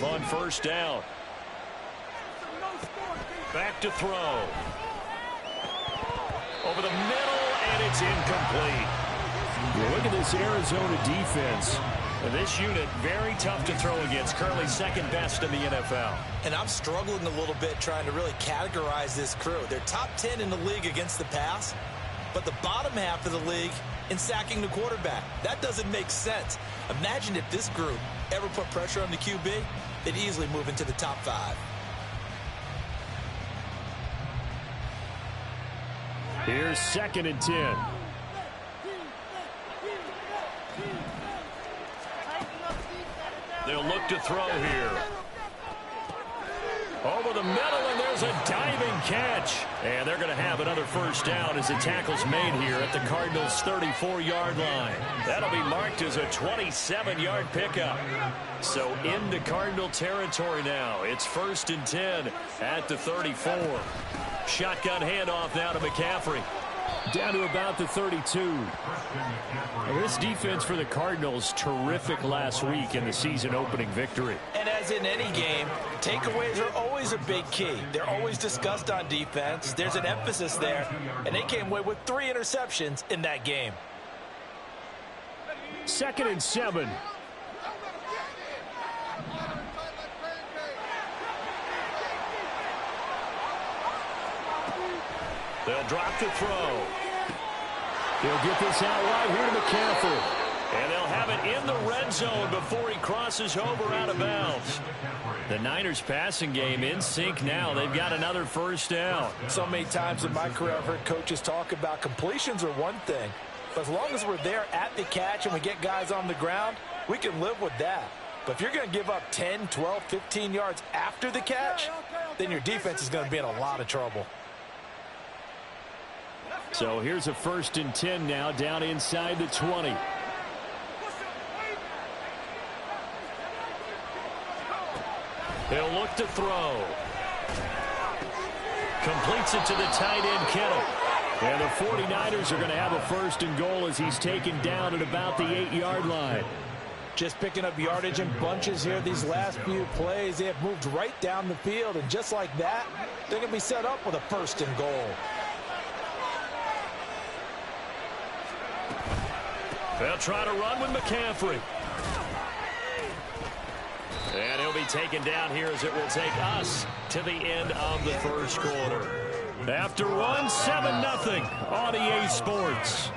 have on first down. Back to throw. Over the middle, and it's incomplete. Look at this Arizona defense. This unit, very tough to throw against. Currently second best in the NFL. And I'm struggling a little bit trying to really categorize this crew. They're top 10 in the league against the pass, but the bottom half of the league in sacking the quarterback. That doesn't make sense. Imagine if this group ever put pressure on the QB, they'd easily move into the top 5. Here's 2nd and 10. They'll look to throw here. Over the middle, and there's a diving catch. And they're going to have another first down as the tackle's made here at the Cardinals' 34-yard line. That'll be marked as a 27-yard pickup. So into Cardinal territory now. It's 1st and 10 at the 34. Shotgun handoff now to McCaffrey. Down to about the 32. Well, this defense for the Cardinals, terrific last week in the season-opening victory. And as in any game, takeaways are always a big key. They're always discussed on defense. There's an emphasis there, and they came away with 3 interceptions in that game. 2nd and 7. They'll drop to throw. They'll get this out wide here to McCaffrey. And they'll have it in the red zone before he crosses over out of bounds. The Niners passing game in sync now. They've got another first down. So many times in my career I've heard coaches talk about completions are one thing. But as long as we're there at the catch and we get guys on the ground, we can live with that. But if you're going to give up 10, 12, 15 yards after the catch, then your defense is going to be in a lot of trouble. So here's a 1st and 10 now, down inside the 20. He'll look to throw. Completes it to the tight end, Kittle. And the 49ers are going to have a 1st and goal as he's taken down at about the 8-yard line. Just picking up yardage in bunches here these last few plays. They have moved right down the field, and just like that, they're going to be set up with a 1st and goal. They'll try to run with McCaffrey. And he'll be taken down here as it will take us to the end of the first quarter. After one, 7-0 on EA Sports.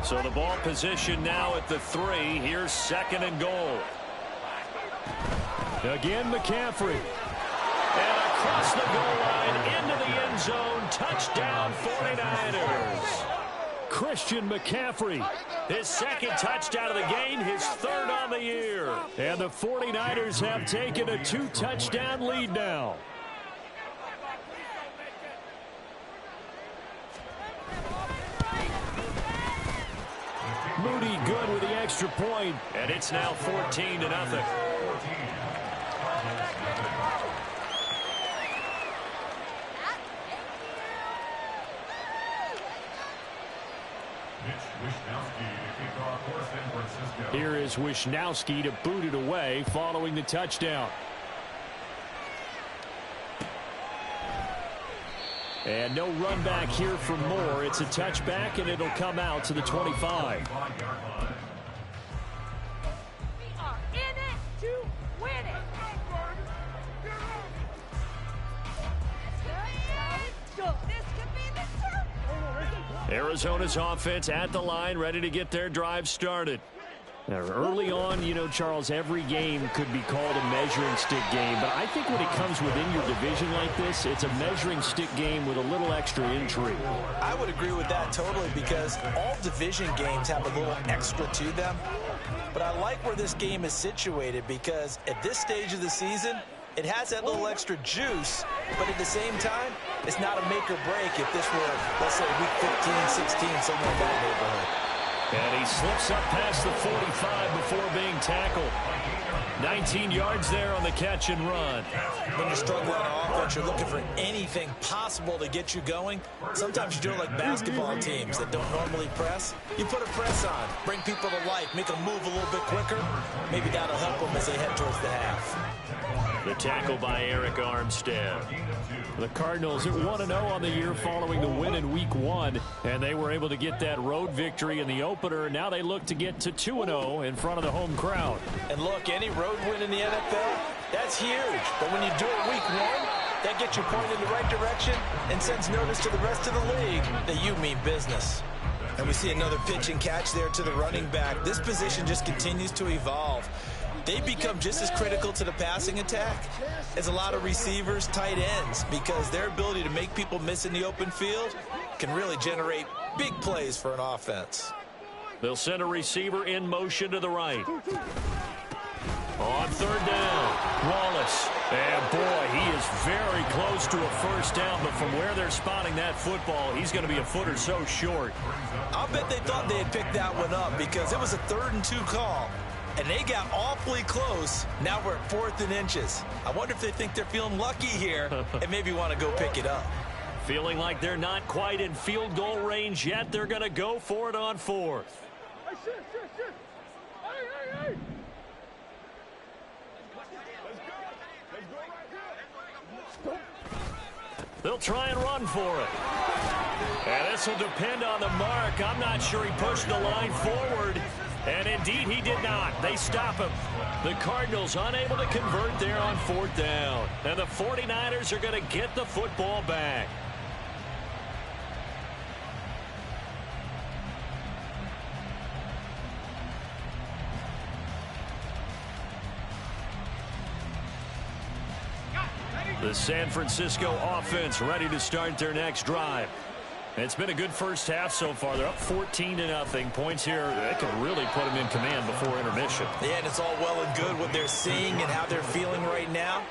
So the ball position now at the 3. Here's 2nd and goal. Again, McCaffrey. And across the goal line into the end zone. Touchdown 49ers. Christian McCaffrey. His 2nd touchdown of the game, his 3rd on the year. And the 49ers have taken a 2-touchdown lead now. Moody good with the extra point. And it's now 14-0. Here is Wishnowsky to boot it away following the touchdown. And no run back here for Moore. It's a touchback, and it'll come out to the 25. We are in it to win it. This could be the turn. Arizona's offense at the line, ready to get their drive started. Now, early on, you know, Charles, every game could be called a measuring stick game. But I think when it comes within your division like this, it's a measuring stick game with a little extra intrigue. I would agree with that totally because all division games have a little extra to them. But I like where this game is situated because at this stage of the season, it has that little extra juice. But at the same time, it's not a make or break if this were, let's say, week 15, 16, somewhere in that neighborhood. And he slips up past the 45 before being tackled. 19 yards there on the catch and run. When you're struggling on offense, you're looking for anything possible to get you going. Sometimes you do it like basketball teams that don't normally press. You put a press on, bring people to life, make them move a little bit quicker. Maybe that'll help them as they head towards the half. The tackle by Arik Armstead. The Cardinals at 1-0 on the year following the win in Week 1, and they were able to get that road victory in the opener. Now they look to get to 2-0 in front of the home crowd. And look, any road win in the NFL, that's huge. But when you do it Week 1, that gets you pointed in the right direction and sends notice to the rest of the league that you mean business. And we see another pitch and catch there to the running back. This position just continues to evolve. They become just as critical to the passing attack as a lot of receivers, tight ends, because their ability to make people miss in the open field can really generate big plays for an offense. They'll send a receiver in motion to the right. On third down, Wallace. And boy, he is very close to a first down, but from where they're spotting that football, he's going to be a foot or so short. I'll bet they thought they had picked that one up because it was a 3rd and 2 call. And they got awfully close. Now we're at 4th and inches. I wonder if they think they're feeling lucky here and maybe want to go pick it up. Feeling like they're not quite in field goal range yet. They're going to go for it on 4th. They'll try and run for it. And this will depend on the mark. I'm not sure he pushed the line forward. And indeed, he did not. They stop him. The Cardinals unable to convert there on 4th down. And the 49ers are going to get the football back. The San Francisco offense ready to start their next drive. It's been a good first half so far. They're up 14-0. Points here, that could really put them in command before intermission. Yeah, and it's all well and good what they're seeing and how they're feeling right now.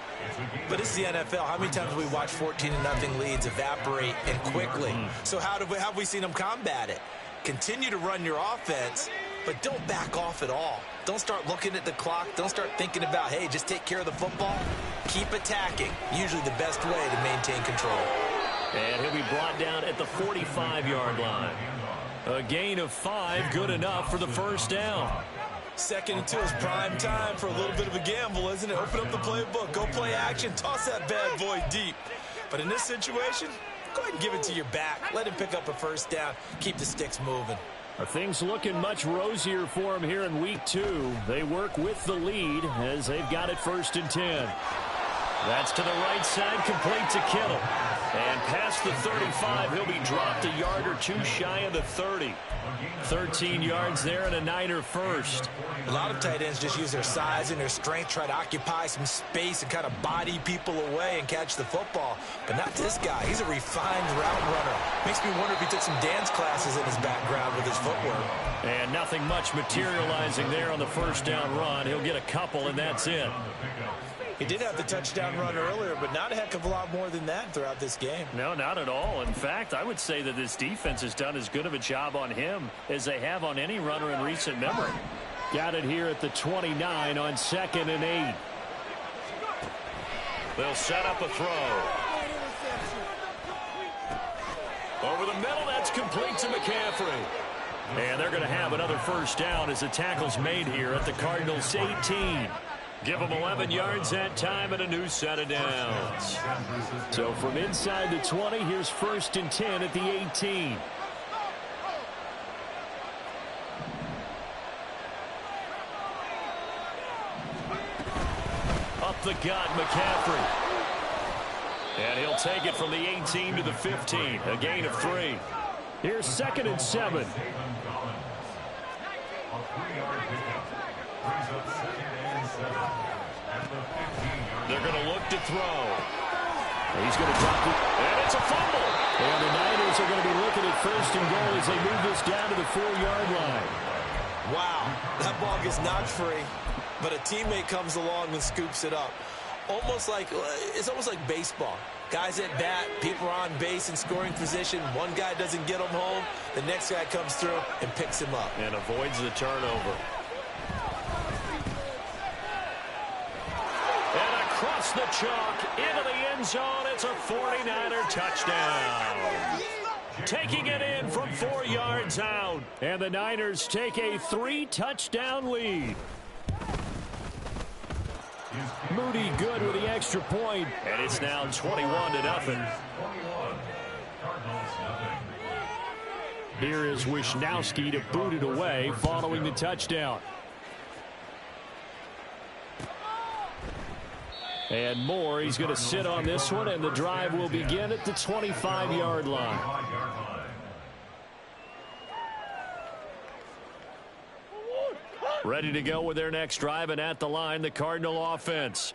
But it's the NFL. How many times have we watched 14-0 leads evaporate and quickly? So how have we seen them combat it? Continue to run your offense, but don't back off at all. Don't start looking at the clock. Don't start thinking about, hey, just take care of the football. Keep attacking. Usually the best way to maintain control. And he'll be brought down at the 45-yard line. A gain of 5, good enough for the first down. 2nd and 2 is prime time for a little bit of a gamble, isn't it? Open up the playbook, go play action, toss that bad boy deep. But in this situation, go ahead and give it to your back. Let him pick up a first down. Keep the sticks moving. Things looking much rosier for them here in Week 2. They work with the lead as they've got it 1st and 10. That's to the right side, complete to Kittle. And past the 35, he'll be dropped a yard or 2 shy of the 30. 13 yards there and a Niner first. A lot of tight ends just use their size and their strength, try to occupy some space and kind of body people away and catch the football. But not this guy. He's a refined route runner. Makes me wonder if he took some dance classes in his background with his footwork. And nothing much materializing there on the first down run. He'll get a couple, and that's it. He did have the touchdown run earlier, but not a heck of a lot more than that throughout this game. No, not at all. In fact, I would say that this defense has done as good of a job on him as they have on any runner in recent memory. Got it here at the 29 on 2nd and 8. They'll set up a throw. Over the middle, that's complete to McCaffrey. And they're going to have another first down as the tackle's made here at the Cardinals' 18. Give them 11 yards that time and a new set of downs. So from inside the 20, here's 1st and 10 at the 18. Up the gut, McCaffrey. And he'll take it from the 18 to the 15. A gain of 3. Here's 2nd and 7. They're going to look to throw. He's going to drop it. And it's a fumble. And the Niners are going to be looking at 1st and goal as they move this down to the 4-yard line. Wow, that ball gets knocked free, but a teammate comes along and scoops it up. It's almost like baseball. Guys at bat, people are on base in scoring position. One guy doesn't get him home. The next guy comes through and picks him up. And avoids the turnover. across the chalk into the end zone. It's a 49er touchdown. Taking it in from 4 yards out. And the Niners take a 3-touchdown lead. Moody good with the extra point. And it's now 21-0. Here is Wishnowsky to boot it away following the touchdown. And Moore, he's going to sit on this one, and the drive will begin at the 25-yard line. Ready to go with their next drive, and at the line, the Cardinal offense.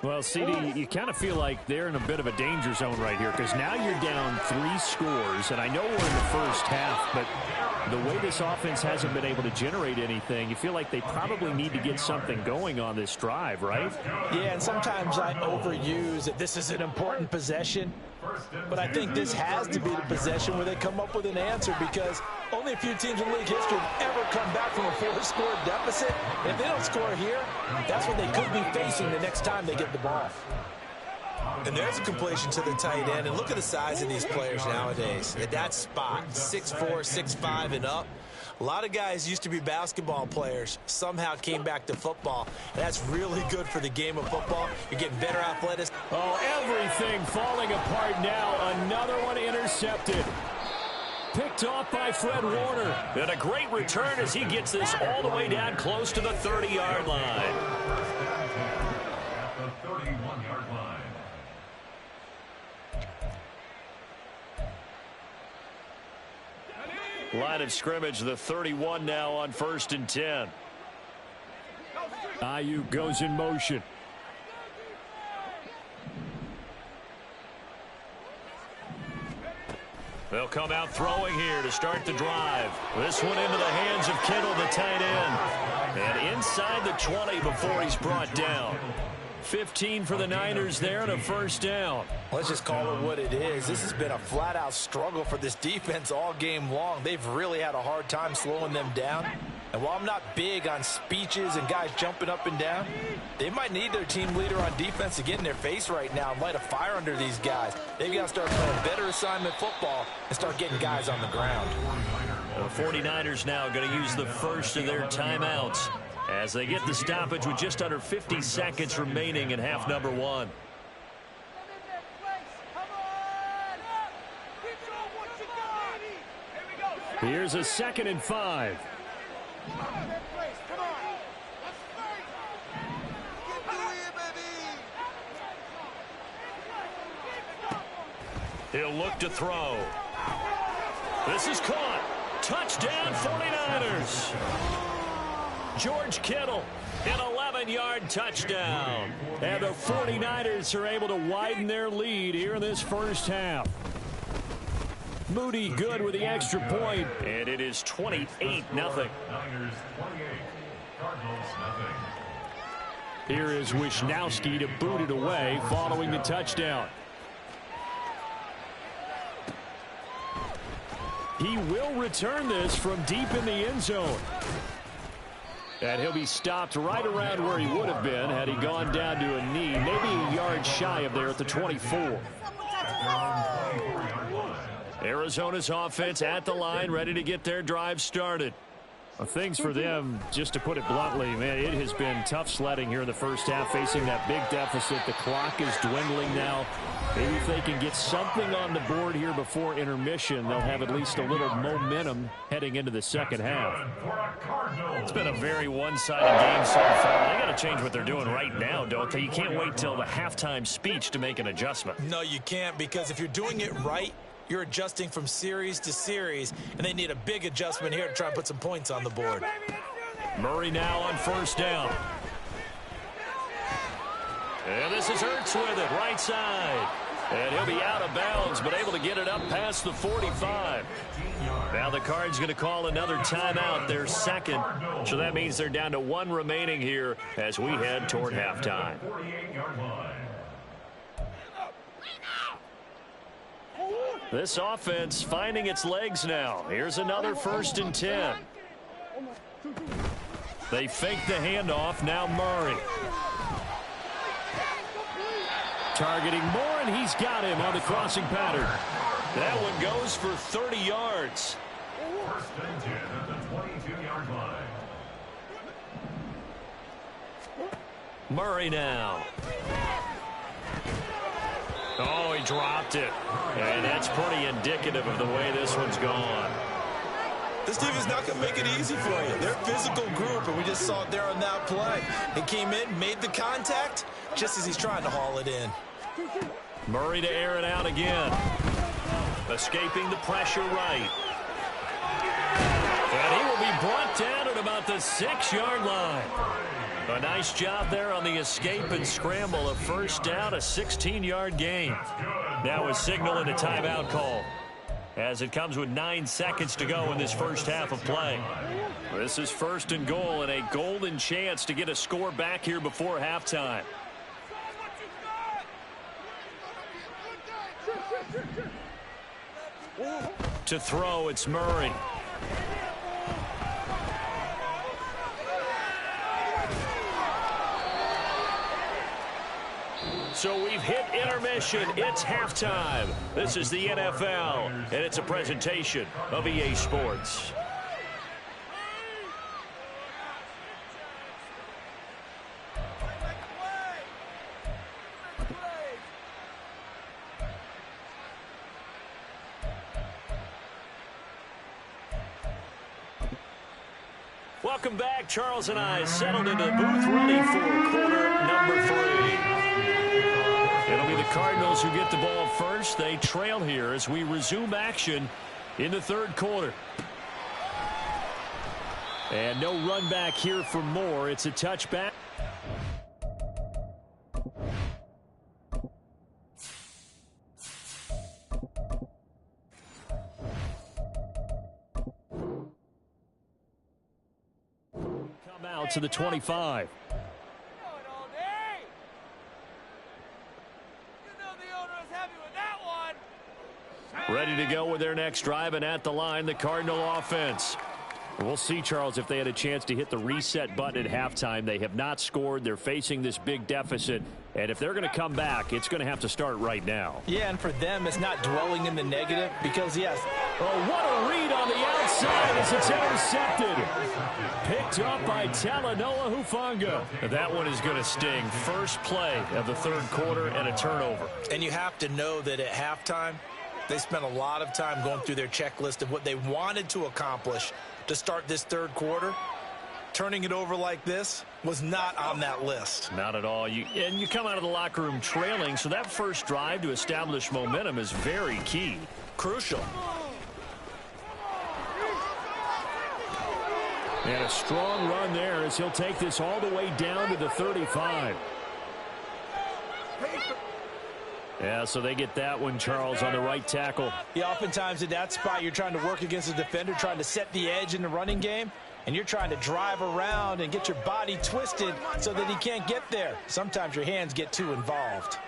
Well, CD, you kind of feel like they're in a bit of a danger zone right here because now you're down 3 scores, and I know we're in the first half, but the way this offense hasn't been able to generate anything, you feel like they probably need to get something going on this drive, right? Yeah, and sometimes I overuse that this is an important possession, but I think this has to be the possession where they come up with an answer because only a few teams in league history have ever come back from a 4-score deficit. And if they don't score here, that's what they could be facing the next time they get the ball. And there's a completion to the tight end. And look at the size of these players nowadays. At that spot, 6'4", 6'5", and up. A lot of guys used to be basketball players, somehow came back to football. And that's really good for the game of football. You're getting better athletics. Oh, everything falling apart now. Another one intercepted. Picked off by Fred Warner. And a great return as he gets this all the way down close to the 30-yard line. Line of scrimmage, the 31 now on 1st and 10. Ayuk goes in motion. They'll come out throwing here to start the drive. This one into the hands of Kittle, the tight end. And inside the 20 before he's brought down. 15 for the Niners there and a first down. Let's just call it what it is. This has been a flat-out struggle for this defense all game long. They've really had a hard time slowing them down. And while I'm not big on speeches and guys jumping up and down, they might need their team leader on defense to get in their face right now and light a fire under these guys. They've got to start playing better assignment football and start getting guys on the ground. The 49ers now going to use the first of their timeouts as they get the stoppage with just under 50 seconds remaining in half number 1. Here's a 2nd and 5. He'll look to throw. This is caught. Touchdown 49ers. George Kittle, an 11-yard touchdown. And the 49ers are able to widen their lead here in this first half. Moody good with the extra point. And it is 28-0. Here is Wishnowsky to boot it away following the touchdown. He will return this from deep in the end zone. And he'll be stopped right around where he would have been had he gone down to a knee, maybe a yard shy of there at the 24. Arizona's offense at the line, ready to get their drive started. Well, things for them, just to put it bluntly, man, it has been tough sledding here in the first half, facing that big deficit. The clock is dwindling now. Maybe if they can get something on the board here before intermission, they'll have at least a little momentum heading into the second half. It's been a very one-sided game so far. They got to change what they're doing right now, don't they? You can't wait till the halftime speech to make an adjustment. No, you can't, because if you're doing it right, you're adjusting from series to series, and they need a big adjustment here to try and put some points on the board. Murray now on first down. And this is Ertz with it, right side. And he'll be out of bounds, but able to get it up past the 45. Now the Cards going to call another timeout, their second. So that means they're down to 1 remaining here as we head toward halftime. This offense finding its legs now. Here's another 1st and 10. They fake the handoff. Now Murray. Targeting Moore, and he's got him on the crossing pattern. That one goes for 30 yards. First and 10 at the 22-yard line. Murray now. Oh, he dropped it. And that's pretty indicative of the way this one's gone. This team is not going to make it easy for you. They're a physical group, and we just saw it there on that play. He came in, made the contact, just as he's trying to haul it in. Murray to air it out again. Escaping the pressure right. And he will be brought down at about the 6-yard line. A nice job there on the escape and scramble. A first down, a 16-yard gain. Now a signal and a timeout call, as it comes with 9 seconds to go in this first half of play. This is first and goal, and a golden chance to get a score back here before halftime. To throw, it's Murray. So we've hit intermission. It's halftime. This is the NFL, and it's a presentation of EA Sports. Welcome back. Charles and I settled into the booth, ready for quarter number 3. It'll be the Cardinals who get the ball first. They trail here as we resume action in the third quarter. And no run back here for Moore. It's a touchback. Come out to the 25. Ready to go with their next drive, and at the line, the Cardinal offense. We'll see, Charles, if they had a chance to hit the reset button at halftime. They have not scored. They're facing this big deficit. And if they're going to come back, it's going to have to start right now. Yeah, and for them, it's not dwelling in the negative because, yes. Oh, what a read on the outside as it's intercepted. Picked up by Talanoa Hufanga. That one is going to sting. First play of the third quarter and a turnover. And you have to know that at halftime, they spent a lot of time going through their checklist of what they wanted to accomplish to start this third quarter. Turning it over like this was not on that list. Not at all. And you come out of the locker room trailing, so that first drive to establish momentum is very key. Crucial. And a strong run there as he'll take this all the way down to the 35. Yeah, so they get that one, Charles, on the right tackle. Yeah, oftentimes in that spot, you're trying to work against a defender, trying to set the edge in the running game, and you're trying to drive around and get your body twisted so that he can't get there. Sometimes your hands get too involved.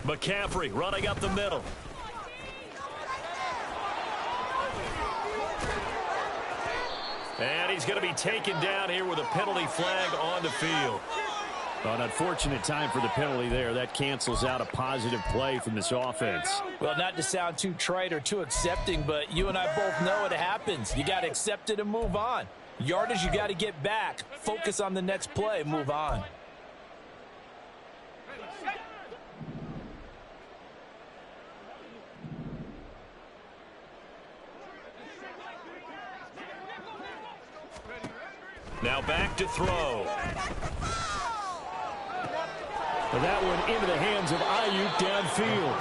McCaffrey running up the middle. And he's going to be taken down here with a penalty flag on the field. An unfortunate time for the penalty there. That cancels out a positive play from this offense. Well, not to sound too trite or too accepting, but you and I both know it happens. You got to accept it and move on. Yardage, you got to get back. Focus on the next play. Move on. Now back to throw. That one into the hands of Ayuk downfield.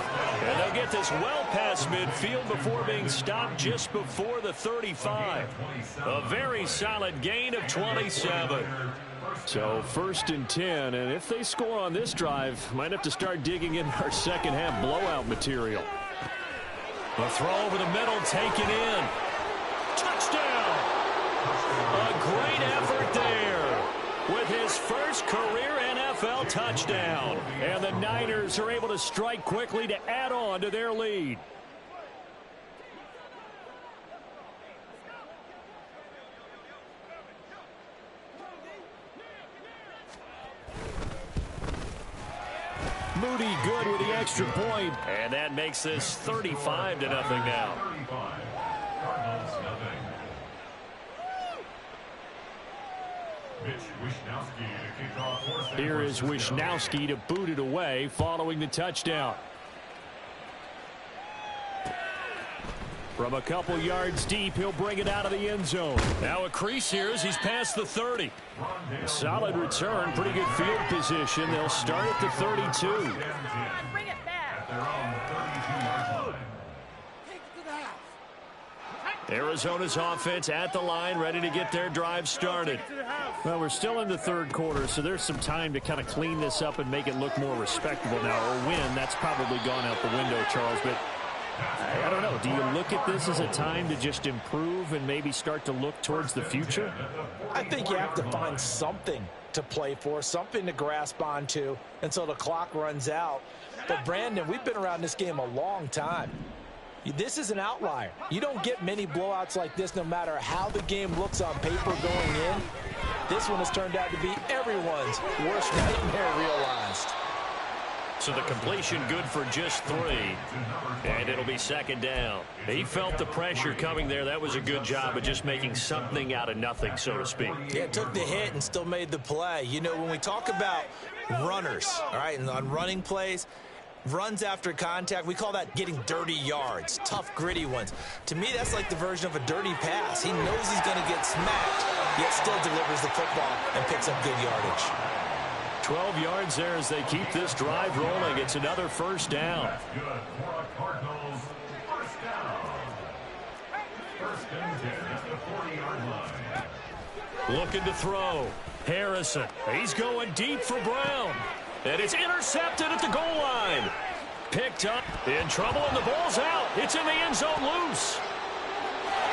And they'll get this well past midfield before being stopped just before the 35. A very solid gain of 27. So 1st and 10, and if they score on this drive, might have to start digging in our second half blowout material. A throw over the middle, taken in. Touchdown! A great effort there with his first career NFL touchdown. And the Niners are able to strike quickly to add on to their lead. Moody good with the extra point. And that makes this 35-0 now. 35. Cardinals nothing. Mitch Wishnowsky to kick off for San Here is Francisco. Wishnowsky to boot it away following the touchdown. From a couple yards deep, he'll bring it out of the end zone. Now a crease here as he's past the 30. Solid return, pretty good field position. They'll start at the 32. Bring it back. Their own 32-yard line. Arizona's offense at the line, ready to get their drive started. Well, we're still in the third quarter, so there's some time to kind of clean this up and make it look more respectable now. Or win, that's probably gone out the window, Charles. But I don't know. Do you look at this as a time to just improve and maybe start to look towards the future? I think you have to find something to play for, something to grasp onto until the clock runs out. But, Brandon, we've been around this game a long time. This is an outlier. You don't get many blowouts like this no matter how the game looks on paper going in. This one has turned out to be everyone's worst nightmare realized. So the completion good for just 3. And it'll be 2nd down. He felt the pressure coming there. That was a good job of just making something out of nothing, so to speak. Yeah, took the hit and still made the play. You know, when we talk about runners, all right, and on running plays, runs after contact, we call that getting dirty yards, tough, gritty ones. To me, that's like the version of a dirty pass. He knows he's going to get smacked, yet still delivers the football and picks up good yardage. 12 yards there as they keep this drive rolling. It's another 1st down. That's good for a Cardinals first down. 1st and 10 at the 40-yard line. Looking to throw. Harrison. He's going deep for Brown. And it's intercepted at the goal line. Picked up. In trouble, and the ball's out. It's in the end zone loose.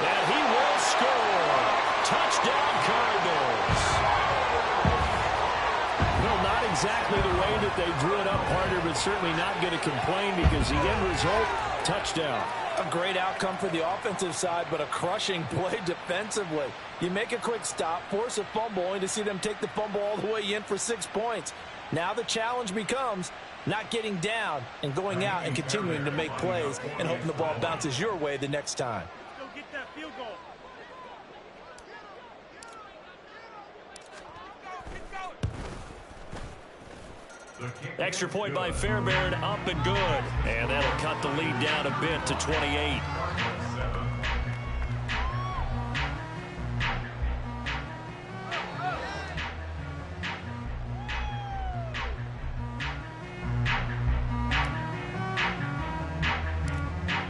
And he will score. Touchdown, Cardinals. Well, not exactly the way that they drew it up, partner, but certainly not going to complain because the end result, touchdown. A great outcome for the offensive side, but a crushing play defensively. You make a quick stop, force a fumble, only to see them take the fumble all the way in for 6 points. Now the challenge becomes not getting down and going out and continuing to make plays and hoping the ball bounces your way the next time. Go get that field goal. Extra point by Fairbairn, up and good. And that'll cut the lead down a bit to 28.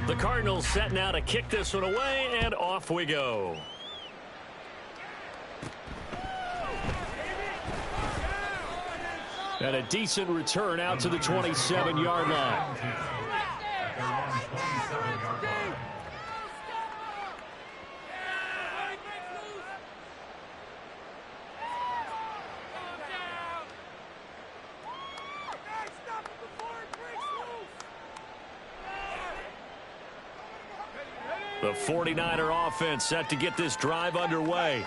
The Cardinals set now to kick this one away, and off we go. And a decent return out to the 27-yard line. The 49er offense set to get this drive underway.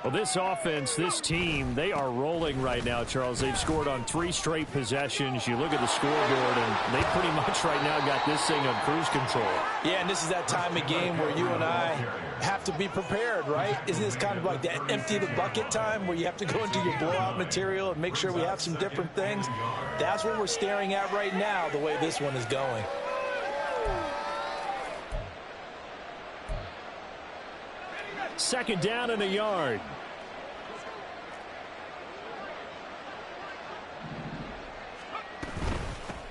Well, this offense, this team, they are rolling right now, Charles. They've scored on 3 straight possessions. You look at the scoreboard, and they pretty much right now got this thing on cruise control. Yeah, and this is that time of game where you and I have to be prepared, right? Isn't this kind of like that empty the bucket time where you have to go into your blowout material and make sure we have some different things? That's what we're staring at right now, the way this one is going. Second down and a yard.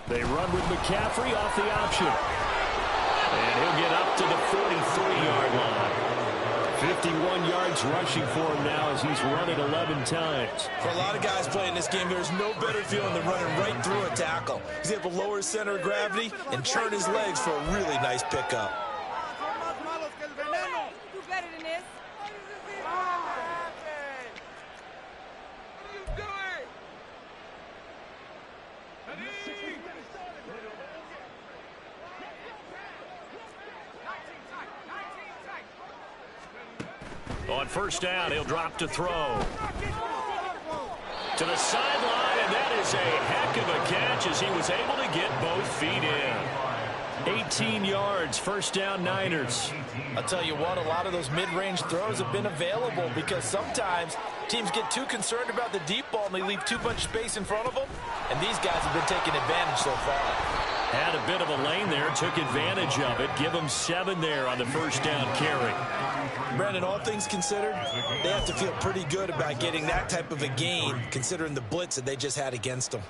They run with McCaffrey off the option. And he'll get up to the 43-yard line. 51 yards rushing for him now as he's run it 11 times. For a lot of guys playing this game, there's no better feeling than running right through a tackle. He's able to lower his center of gravity and churn his legs for a really nice pickup. Do better than this. On first down, he'll drop to throw. To the sideline, and that is a heck of a catch as he was able to get both feet in. 18 yards, first down Niners. I'll tell you what, a lot of those mid-range throws have been available because sometimes teams get too concerned about the deep ball and they leave too much space in front of them, and these guys have been taking advantage so far. Had a bit of a lane there, took advantage of it. Give him 7 there on the first down carry. Brandon, all things considered, they have to feel pretty good about getting that type of a gain considering the blitz that they just had against them.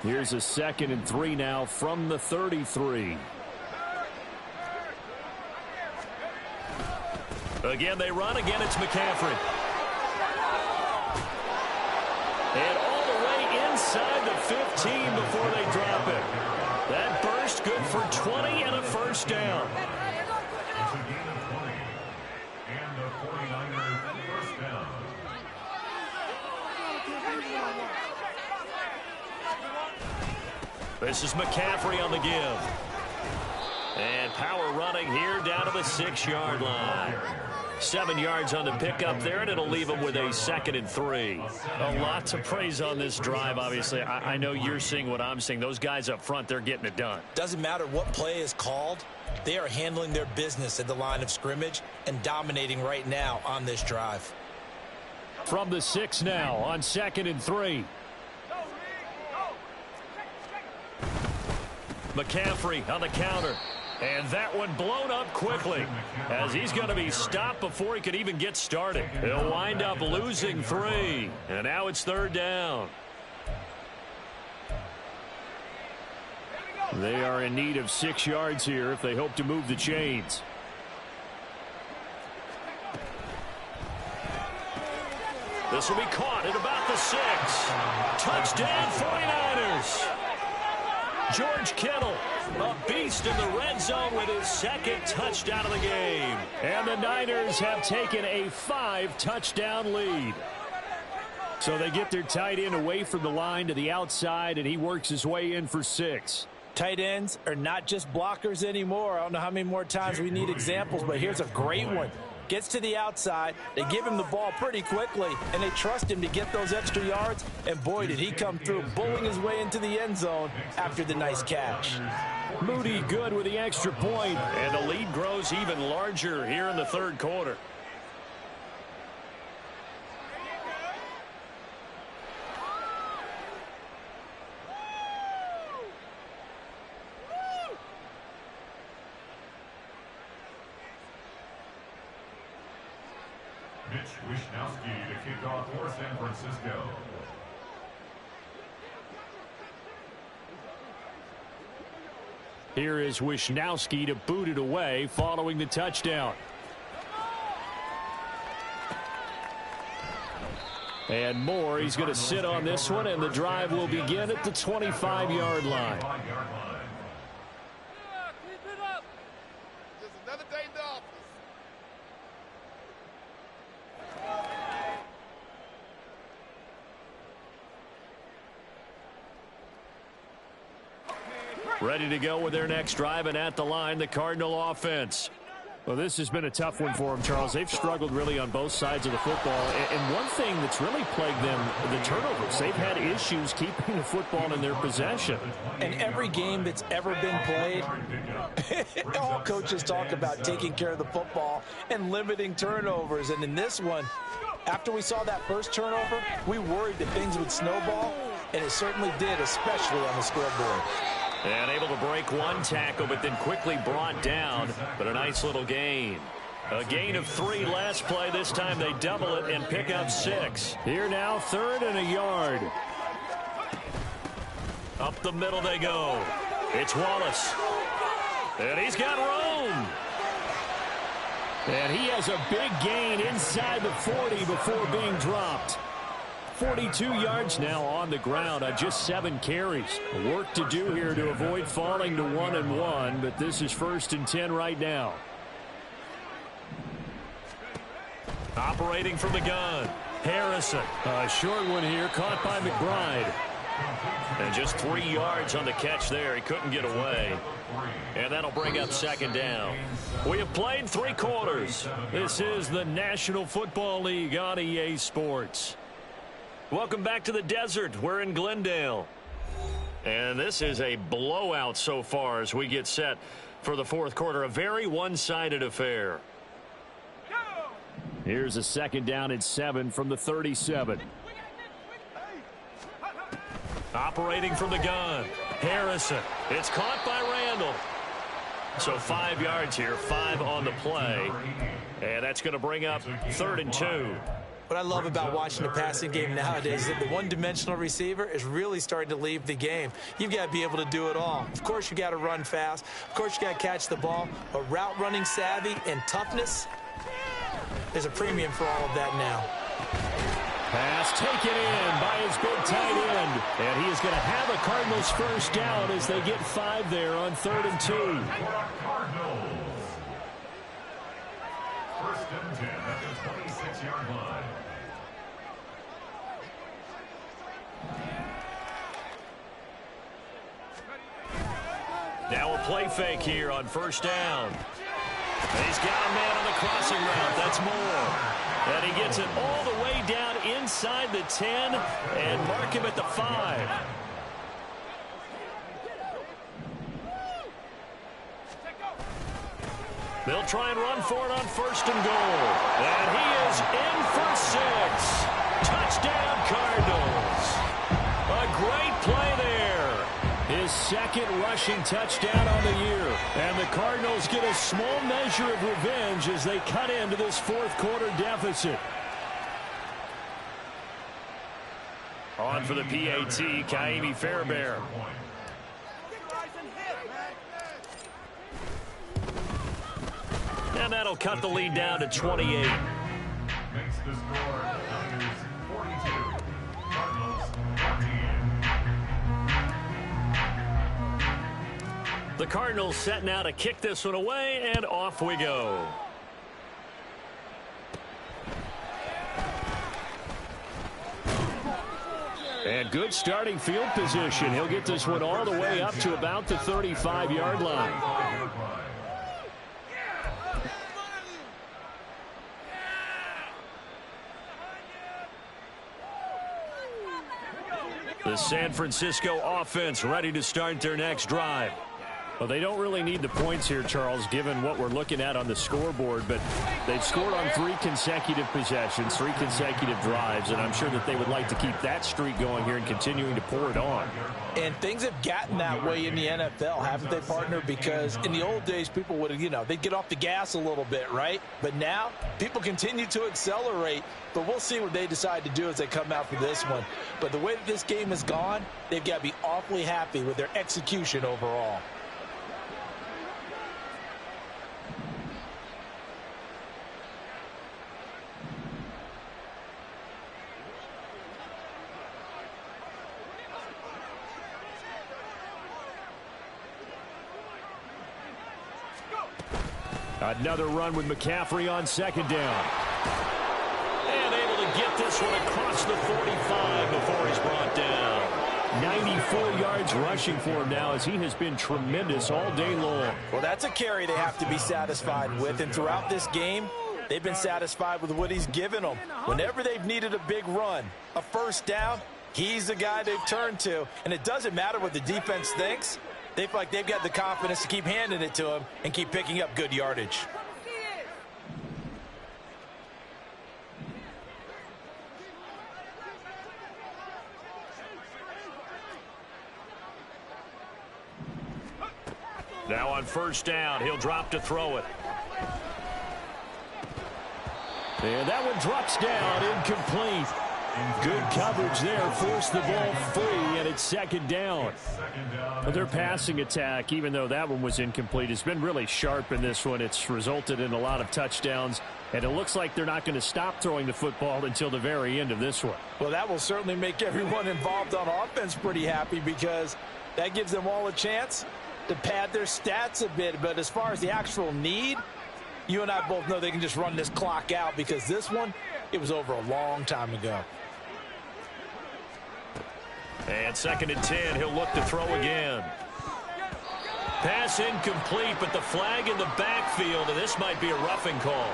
Here's a 2nd and 3 now from the 33. Again, they run. Again, it's McCaffrey. And all the way inside the 15 before they drop it. That burst good for 20 and a first down. It's a gain of 20. And the 49ers first down. This is McCaffrey on the give. And power running here down to the 6-yard line. 7 yards on the pickup there, and it'll leave him with a 2nd and 3. A lot to praise on this drive, obviously. I know you're seeing what I'm seeing. Those guys up front, they're getting it done. Doesn't matter what play is called, they are handling their business at the line of scrimmage and dominating right now on this drive. From the 6 now on 2nd and 3. McCaffrey on the counter. And that one blown up quickly as he's going to be stopped before he could even get started. He'll wind up losing 3. And now it's 3rd down. They are in need of 6 yards here if they hope to move the chains. This will be caught at about the 6. Touchdown 49ers. George Kittle, a beast in the red zone with his 2nd touchdown of the game. And the Niners have taken a 5-touchdown lead. So they get their tight end away from the line to the outside, and he works his way in for 6. Tight ends are not just blockers anymore. I don't know how many more times we need examples, but here's a great one. Gets to the outside, they give him the ball pretty quickly, and they trust him to get those extra yards, and boy, did he come through, bowling his way into the end zone after the nice catch. Moody good with the extra point. And the lead grows even larger here in the 3rd quarter. Mitch Wishnowsky to kick off for San Francisco. Here is Wishnowsky to boot it away following the touchdown. And Moore, he's going to sit on this one, and the drive will begin at the 25-yard line. Ready to go with their next drive, and at the line, the Cardinal offense. Well, this has been a tough one for them, Charles. They've struggled really on both sides of the football. And one thing that's really plagued them, the turnovers. They've had issues keeping the football in their possession. And every game that's ever been played, all coaches talk about taking care of the football and limiting turnovers. And in this one, after we saw that first turnover, we worried that things would snowball, and it certainly did, especially on the scoreboard. And able to break one tackle, but then quickly brought down. But a nice little gain. A gain of 3 last play. This time they double it and pick up 6. Here now, 3rd and a yard. Up the middle they go. It's Wallace. And he's got room. And he has a big gain inside the 40 before being dropped. 42 yards now on the ground on just 7 carries. Work to do here to avoid falling to 1-1, but this is 1st and 10 right now. Operating from the gun, Harrison. A short one here, caught by McBride. And just 3 yards on the catch there. He couldn't get away. And that'll bring up 2nd down. We have played 3 quarters. This is the National Football League on EA Sports. Welcome back to the desert. We're in Glendale. And this is a blowout so far as we get set for the 4th quarter. A very one-sided affair. Here's a 2nd down and 7 from the 37. Operating from the gun, Harrison. It's caught by Randall. So 5 yards here, 5 on the play. And that's going to bring up 3rd and 2. What I love about watching the passing game nowadays is that the one-dimensional receiver is really starting to leave the game. You've got to be able to do it all. Of course, you got to run fast. Of course, you got to catch the ball. But route running savvy and toughness, there's a premium for all of that now. Pass taken in by his big tight end. And he is going to have a Cardinals 1st down as they get 5 there on 3rd and 2. Cardinals. 1st and 10 at the 26-yard line. Now a play fake here on 1st down. He's got a man on the crossing route. That's Moore. And he gets it all the way down inside the 10 and mark him at the 5. They'll try and run for it on 1st and goal. And he is in for 6. Touchdown, Cardinals. A great play there. His 2nd rushing touchdown on the year. And the Cardinals get a small measure of revenge as they cut into this 4th quarter deficit. On for the PAT, Ka'imi Fairbairn. And that'll cut the lead down to 28. Makes the score Niners 42, Cardinals 14. The Cardinals set now to kick this one away, and off we go. And good starting field position. He'll get this one all the way up to about the 35-yard line. The San Francisco offense ready to start their next drive. Well, they don't really need the points here, Charles, given what we're looking at on the scoreboard, but they've scored on 3 consecutive possessions, 3 consecutive drives, and I'm sure that they would like to keep that streak going here and continuing to pour it on. And things have gotten that way in the NFL, haven't they, partner? Because in the old days, people would have, they'd get off the gas a little bit, right? But now, people continue to accelerate, but we'll see what they decide to do as they come out for this one. But the way that this game has gone, they've got to be awfully happy with their execution overall. Another run with McCaffrey on 2nd down. And able to get this one across the 45 before he's brought down. 94 yards rushing for him now as he has been tremendous all day long. Well, that's a carry they have to be satisfied with. And throughout this game, they've been satisfied with what he's given them. Whenever they've needed a big run, a 1st down, he's the guy they've turned to. And it doesn't matter what the defense thinks. They feel like they've got the confidence to keep handing it to him and keep picking up good yardage. Now on 1st down, he'll drop to throw it. And that one drops down, incomplete. Good coverage there. Forced the ball free, and it's second down. But their passing attack, even though that one was incomplete, has been really sharp in this one. It's resulted in a lot of touchdowns, and it looks like they're not going to stop throwing the football until the very end of this one. Well, that will certainly make everyone involved on offense pretty happy, because that gives them all a chance to pad their stats a bit. But as far as the actual need, you and I both know they can just run this clock out, because this one, it was over a long time ago. And 2nd and 10, he'll look to throw again. Pass incomplete, but the flag in the backfield, and this might be a roughing call.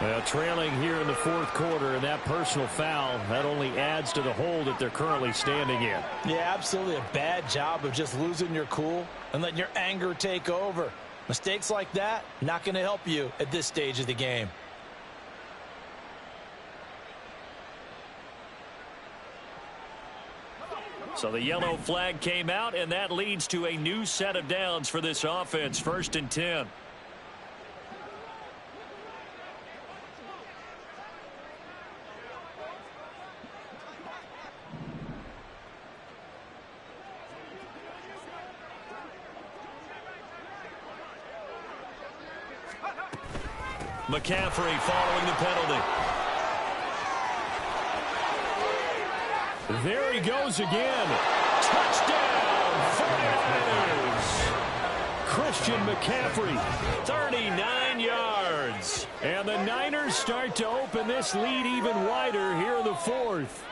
Well, trailing here in the 4th quarter, and that personal foul, that only adds to the hole that they're currently standing in. Yeah, absolutely a bad job of just losing your cool and letting your anger take over. Mistakes like that, not going to help you at this stage of the game. So the yellow flag came out, and that leads to a new set of downs for this offense. 1st and 10. McCaffrey following the penalty. There he goes again. Touchdown, 49ers. Christian McCaffrey, 39 yards. And the Niners start to open this lead even wider here in the 4th.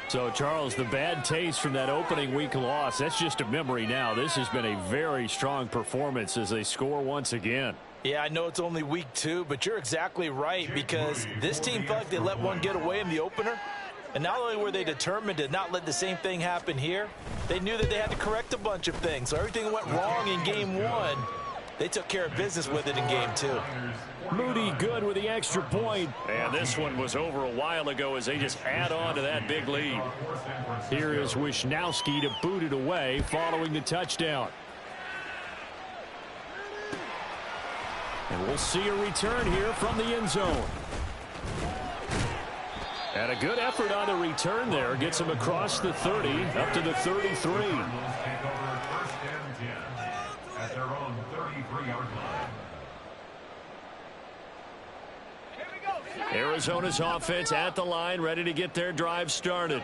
So, Charles, the bad taste from that opening week loss, that's just a memory now. This has been a very strong performance as they score once again. Yeah, I know it's only week 2, but you're exactly right, because this team felt like they let one get away in the opener. And not only were they determined to not let the same thing happen here, they knew that they had to correct a bunch of things. So everything that went wrong in game 1, they took care of business with it in game 2. Moody good with the extra point. And this one was over a while ago as they just add on to that big lead. Here is Wisnowski to boot it away following the touchdown. And we'll see a return here from the end zone. And a good effort on the return there. Gets him across the 30, up to the 33. At their own 33-yard line. Arizona's offense at the line, ready to get their drive started.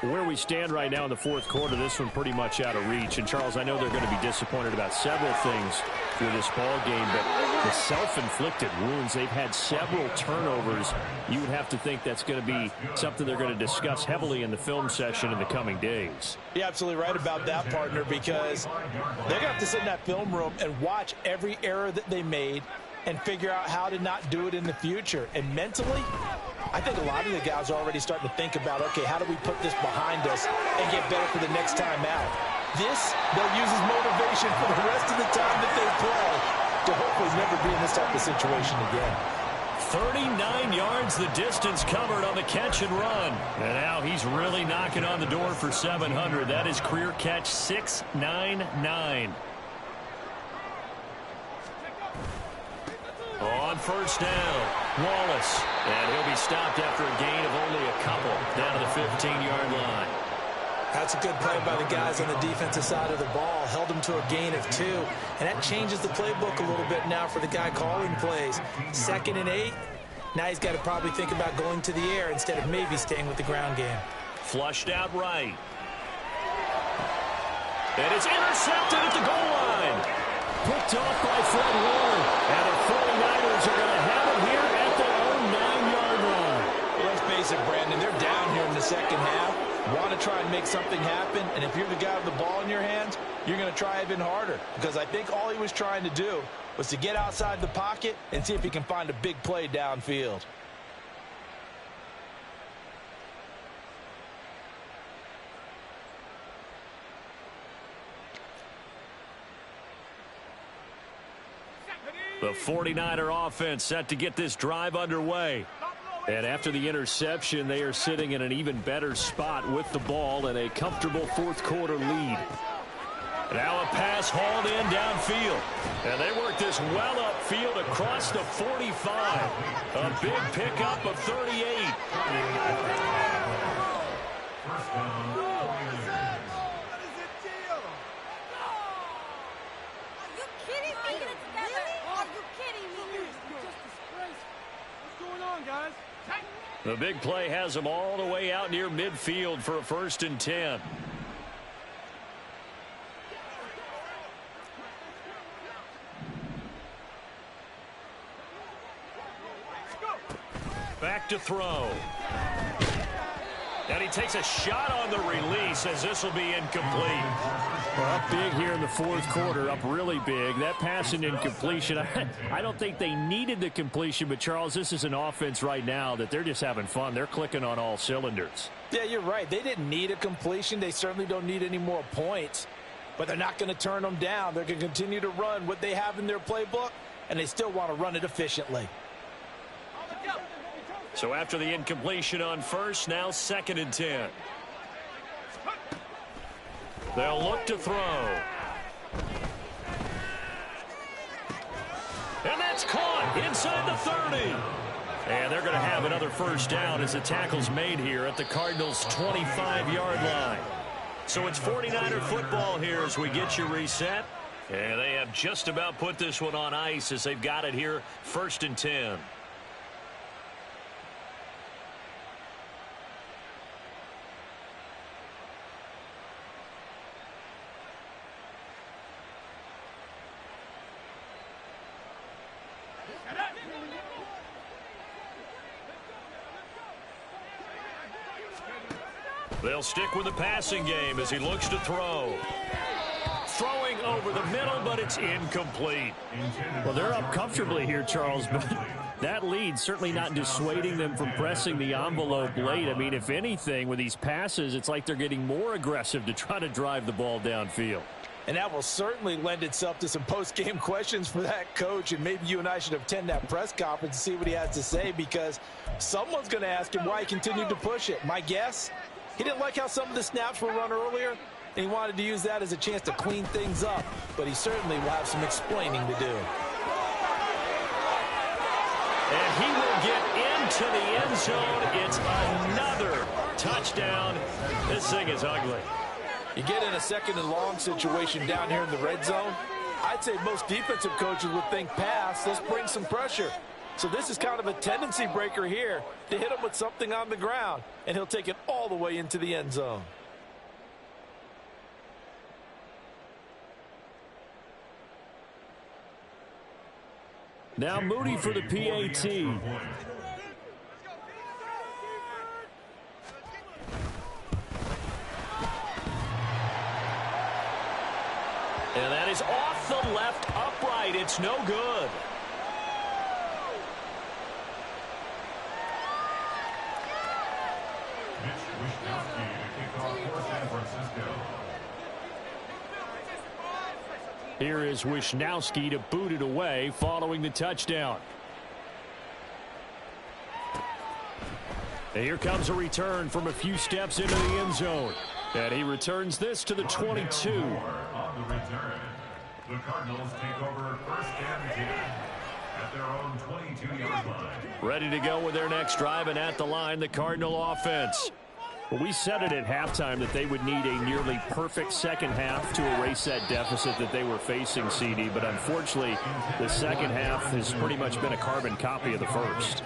Where we stand right now in the 4th quarter, this one pretty much out of reach. And, Charles, I know they're going to be disappointed about several things with this ball game, but the self-inflicted wounds, they've had several turnovers. You would have to think that's going to be something they're going to discuss heavily in the film session in the coming days. You're absolutely right about that, partner, because they're going to have to sit in that film room and watch every error that they made and figure out how to not do it in the future. And mentally, I think a lot of the guys are already starting to think about, okay, how do we put this behind us and get better for the next time out? This, they'll use as motivation for the rest of the time that they play to hopefully never be in this type of situation again. 39 yards the distance covered on the catch and run. And now he's really knocking on the door for 700. That is career catch 699. On 1st down, Wallace. And he'll be stopped after a gain of only a couple down to the 15-yard line. That's a good play by the guys on the defensive side of the ball. Held them to a gain of 2. And that changes the playbook a little bit now for the guy calling plays. 2nd and 8. Now he's got to probably think about going to the air instead of maybe staying with the ground game. Flushed out right. And it's intercepted at the goal line. Picked off by Fred Warner. And the 49ers are going to have it here at their own 9-yard line. Well, let's face it, Brandon. They're down here in the second half. Want to try and make something happen. And if you're the guy with the ball in your hands, you're going to try even harder. Because I think all he was trying to do was to get outside the pocket and see if he can find a big play downfield. The 49er offense set to get this drive underway. And after the interception, they are sitting in an even better spot with the ball and a comfortable 4th quarter lead. Now a pass hauled in downfield. And they work this well upfield across the 45. A big pickup of 38. First down, 49ers. The big play has them all the way out near midfield for a 1st and 10. Back to throw. And he takes a shot on the release as this will be incomplete. Well, up big here in the 4th quarter, up really big. That pass and incompletion, I don't think they needed the completion, but Charles, this is an offense right now that they're just having fun. They're clicking on all cylinders. Yeah, you're right. They didn't need a completion. They certainly don't need any more points, but they're not going to turn them down. They're going to continue to run what they have in their playbook, and they still want to run it efficiently. So after the incompletion on 1st, now 2nd and 10. They'll look to throw. And that's caught inside the 30. And they're going to have another 1st down as the tackle's made here at the Cardinals' 25-yard line. So it's 49er football here as we get you reset. And they have just about put this one on ice as they've got it here, 1st and 10. They'll stick with the passing game as he looks to throw. Throwing over the middle, but it's incomplete. Well, they're up comfortably here, Charles, but that lead certainly not dissuading them from pressing the envelope late. I mean, if anything, with these passes, it's like they're getting more aggressive to try to drive the ball downfield. And that will certainly lend itself to some post-game questions for that coach, and maybe you and I should attend that press conference and see what he has to say, because someone's going to ask him why he continued to push it. My guess? He didn't like how some of the snaps were run earlier, and he wanted to use that as a chance to clean things up. But he certainly will have some explaining to do. And he will get into the end zone. It's another touchdown. This thing is ugly. You get in a 2nd and long situation down here in the red zone, I'd say most defensive coaches would think pass. Let's bring some pressure. So this is kind of a tendency breaker here to hit him with something on the ground, and he'll take it all the way into the end zone. Now Moody for the PAT. And that is off the left upright. It's no good. Wishnowsky to kick off for San Francisco. Here is Wishnowsky to boot it away following the touchdown. And here comes a return from a few steps into the end zone. And he returns this to the 22. On the return, the Cardinals take over 1st and 10 at their own 22-yard line. Ready to go with their next drive, and at the line, the Cardinal offense. Well, we said it at halftime that they would need a nearly perfect second half to erase that deficit that they were facing, CD. But unfortunately, the second half has pretty much been a carbon copy of the first.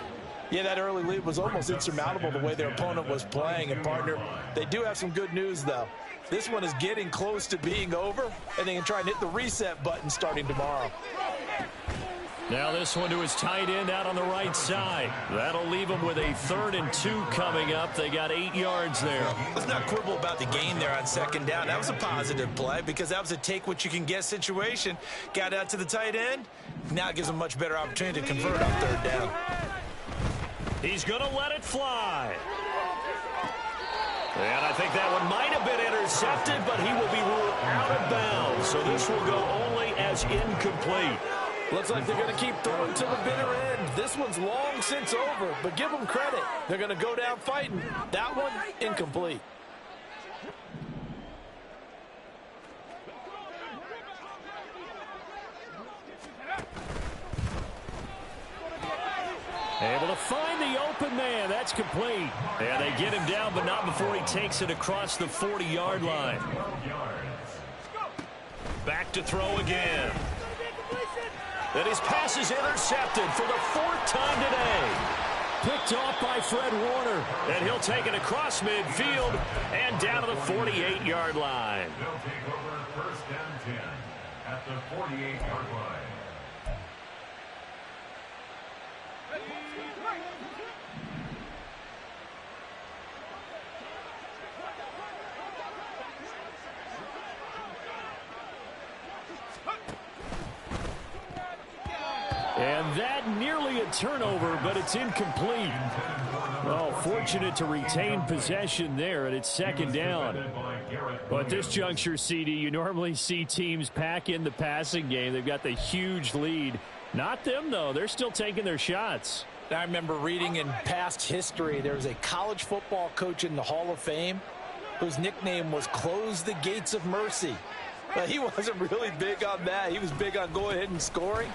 Yeah, that early lead was almost insurmountable the way their opponent was playing. And, partner, they do have some good news, though. This one is getting close to being over, and they can try and hit the reset button starting tomorrow. Now this one to his tight end out on the right side. That'll leave him with a 3rd and 2 coming up. They got 8 yards there. Let's not quibble about the gain there on 2nd down. That was a positive play because that was a take-what-you-can-get situation. Got out to the tight end. Now it gives them a much better opportunity to convert on 3rd down. He's going to let it fly. And I think that one might have been intercepted, but he will be ruled out of bounds. So this will go only as incomplete. Looks like they're going to keep throwing to the bitter end. This one's long since over, but give them credit. They're going to go down fighting. That one, incomplete. Able to find the open man. That's complete. And they get him down, but not before he takes it across the 40-yard line. Back to throw again. And his pass is intercepted for the 4th time today. Picked off by Fred Warner. And he'll take it across midfield and down to the 48-yard line. They'll take over 1st and 10 at the 48-yard line. And that nearly a turnover, but it's incomplete. Well, fortunate to retain possession there, and it's 2nd down. But at this juncture, CD, you normally see teams pack in the passing game. They've got the huge lead. Not them, though. They're still taking their shots. I remember reading in past history, there was a college football coach in the Hall of Fame whose nickname was Close the Gates of Mercy. But he wasn't really big on that. He was big on going ahead and scoring.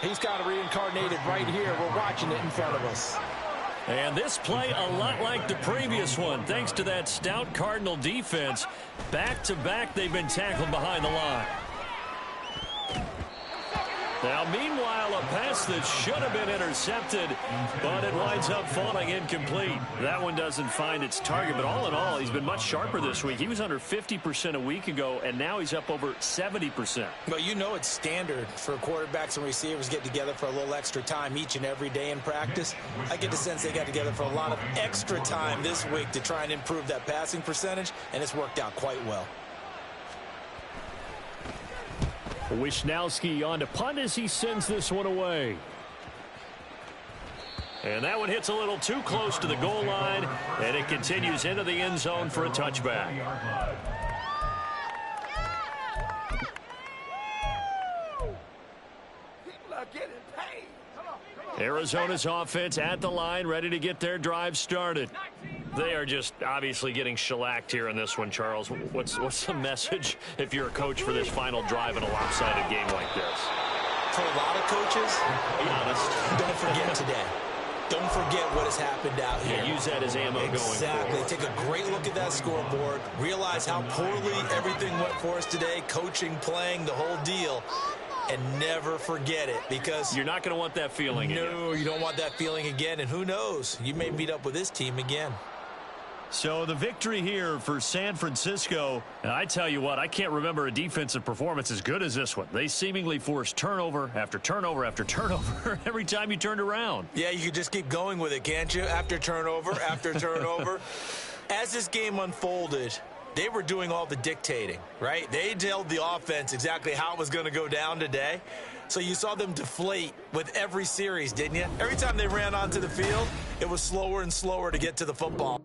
He's kind of reincarnated right here. We're watching it in front of us. And this play a lot like the previous one. Thanks to that stout Cardinal defense, back-to-back they've been tackled behind the line. Now, meanwhile, a pass that should have been intercepted, but it winds up falling incomplete. That one doesn't find its target, but all in all, he's been much sharper this week. He was under 50% a week ago, and now he's up over 70%. Well, you know it's standard for quarterbacks and receivers to get together for a little extra time each and every day in practice. I get the sense they got together for a lot of extra time this week to try and improve that passing percentage, and it's worked out quite well. Wisnowski on to punt as he sends this one away. And that one hits a little too close to the goal line, and it continues into the end zone for a touchback. Arizona's offense at the line, ready to get their drive started. They are just obviously getting shellacked here in this one, Charles. What's the message if you're a coach for this final drive in a lopsided game like this? For a lot of coaches, be honest, don't forget today. Don't forget what has happened out here. Yeah, use that as ammo going forward. Exactly. Take a great look at that scoreboard. Realize how poorly everything went for us today. Coaching, playing, the whole deal. And never forget it, because you're not going to want that feeling again. No, you don't want that feeling again. And who knows? You may meet up with this team again. So the victory here for San Francisco, and I tell you what, I can't remember a defensive performance as good as this one. They seemingly forced turnover after turnover after turnover every time you turned around. Yeah, you could just keep going with it, can't you? After turnover, after turnover. As this game unfolded, they were doing all the dictating, right? They told the offense exactly how it was going to go down today. So you saw them deflate with every series, didn't you? Every time they ran onto the field, it was slower and slower to get to the football.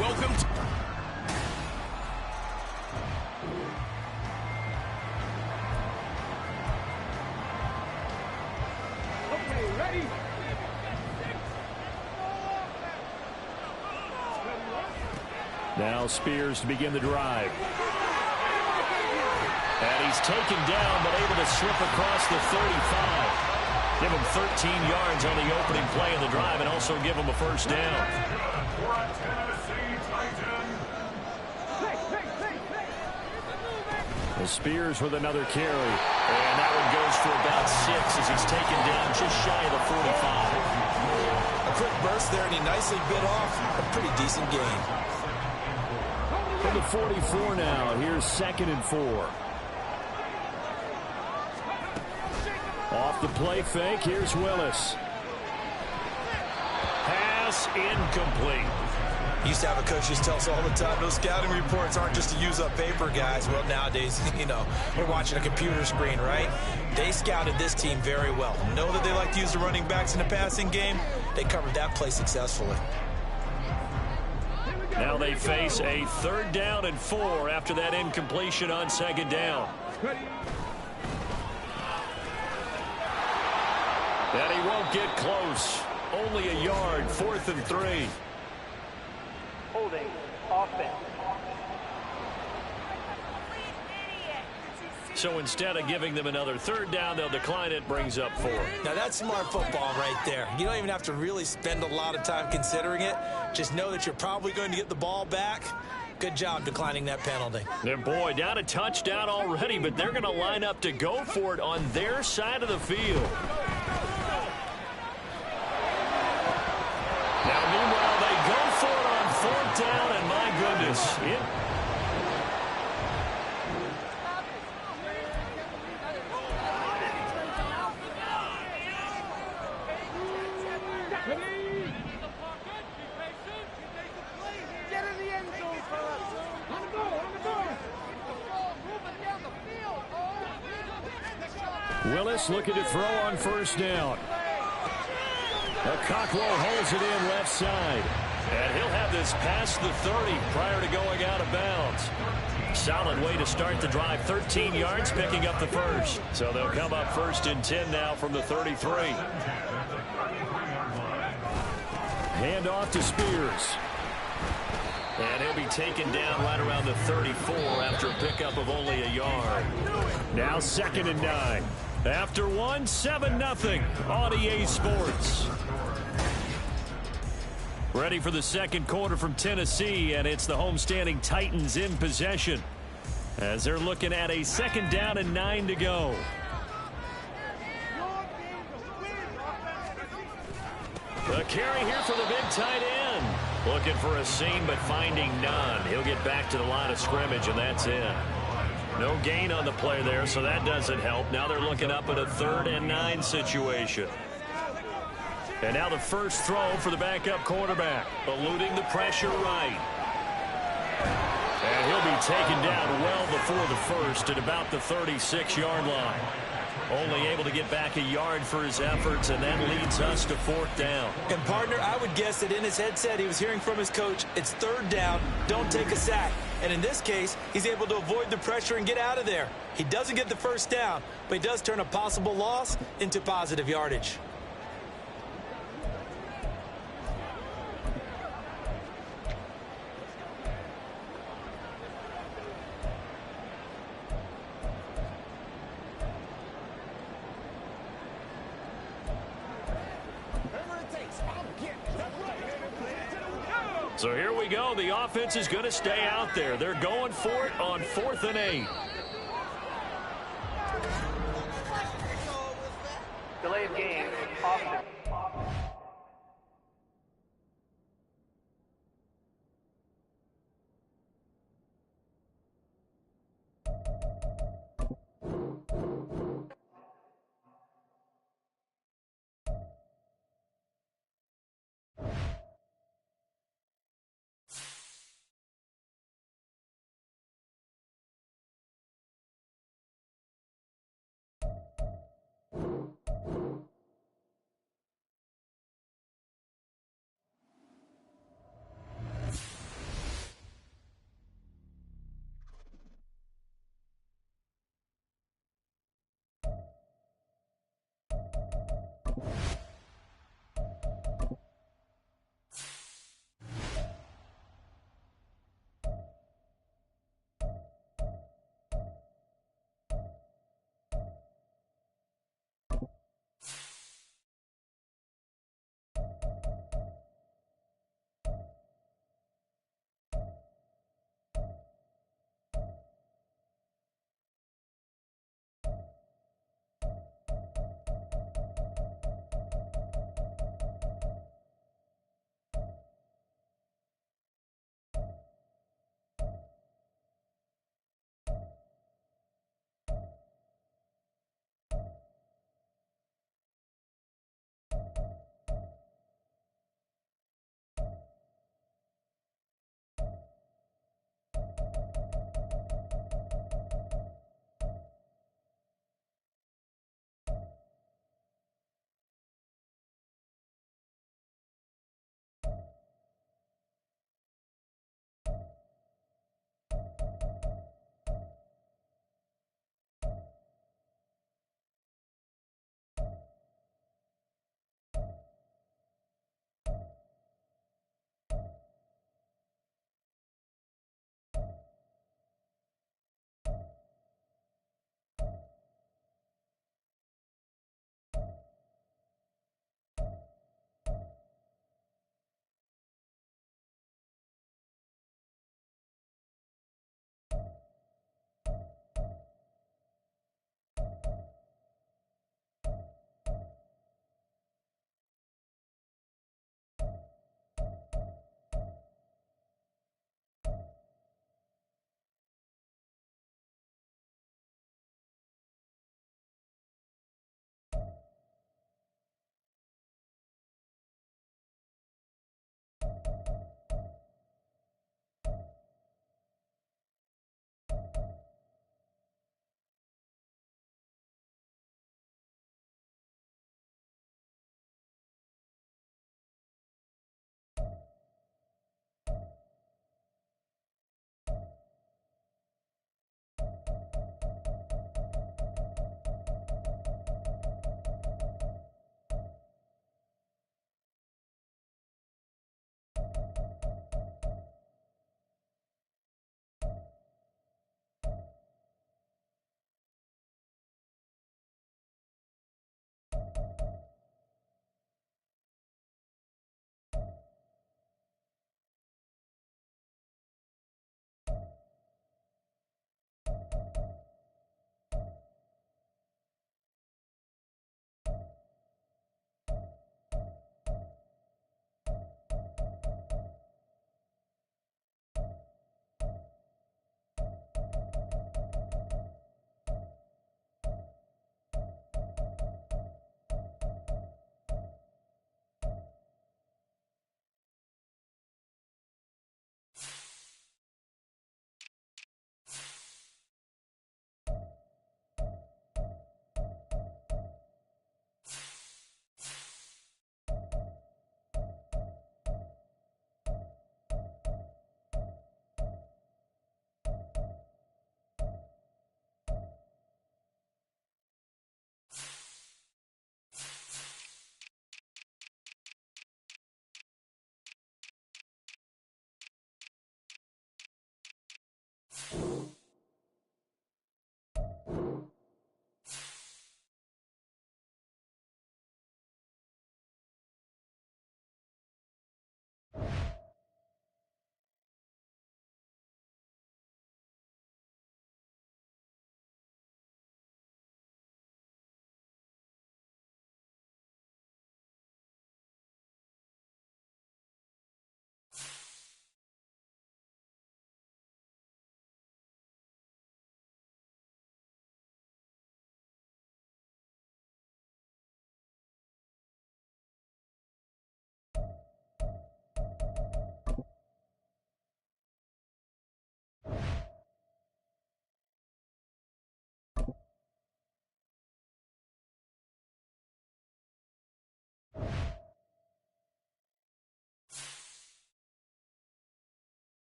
Welcome to... Okay, ready? Now Spears to begin the drive. And he's taken down, but able to slip across the 35. Give him 13 yards on the opening play of the drive and also give him a first down. For a Tennessee Titan. Well, Spears with another carry. And that one goes for about 6 as he's taken down just shy of the 45. A quick burst there, and he nicely bit off a pretty decent gain. From the 44 now, here's 2nd and 4. Off the play fake, here's Willis. Pass incomplete. Used to have a coach just tell us all the time, those scouting reports aren't just to use up paper, guys. Well, nowadays, we're watching a computer screen, right? They scouted this team very well. Know that they like to use the running backs in the passing game. They covered that play successfully. Now they face a 3rd down and 4 after that incompletion on 2nd down. And he won't get close. Only a yard, 4th and 3. Holding offense. So instead of giving them another 3rd down, they'll decline it, brings up 4. Now, that's smart football right there. You don't even have to really spend a lot of time considering it. Just know that you're probably going to get the ball back. Good job declining that penalty. And boy, down a touchdown already, but they're going to line up to go for it on their side of the field. Now, meanwhile, they go for it on 4th down, and my goodness, Get in the end zone, fellas. On the ball, on the ball. Moving down the field. Willis looking to throw on 1st down. Cockrell holds it in left side. And he'll have this past the 30 prior to going out of bounds. Solid way to start the drive. 13 yards, picking up the first. So they'll come up 1st and 10 now from the 33. Hand off to Spears. And he'll be taken down right around the 34 after a pickup of only a yard. Now 2nd and 9. After 1, 7-0 on EA Sports. Ready for the 2nd quarter from Tennessee, and it's the homestanding Titans in possession as they're looking at a 2nd down and 9 to go. The carry here for the big tight end. Looking for a seam, but finding none. He'll get back to the line of scrimmage, and that's it. No gain on the play there, so that doesn't help. Now they're looking up at a 3rd and 9 situation. And now the first throw for the backup quarterback, eluding the pressure right. And he'll be taken down well before the first at about the 36-yard line. Only able to get back a yard for his efforts, and that leads us to 4th down. And, partner, I would guess that in his headset he was hearing from his coach, it's 3rd down, don't take a sack. And in this case, he's able to avoid the pressure and get out of there. He doesn't get the first down, but he does turn a possible loss into positive yardage. So here we go. The offense is going to stay out there. They're going for it on 4th and 8. Delay of game, offense.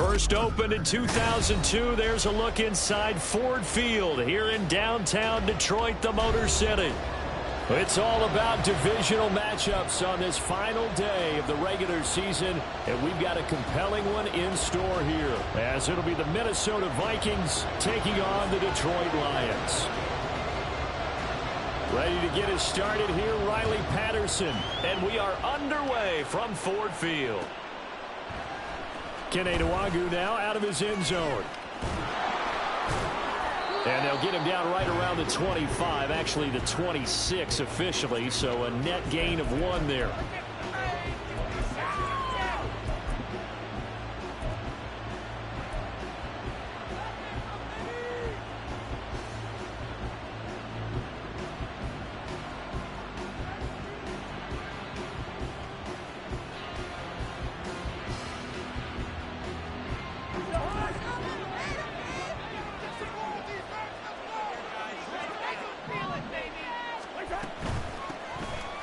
First opened in 2002. There's a look inside Ford Field here in downtown Detroit, the Motor City. It's all about divisional matchups on this final day of the regular season, and we've got a compelling one in store here, as it'll be the Minnesota Vikings taking on the Detroit Lions. Ready to get us started here, Riley Patterson, and we are underway from Ford Field. Kene Nwangwu now out of his end zone. And they'll get him down right around the 25, actually the 26 officially, so a net gain of 1 there.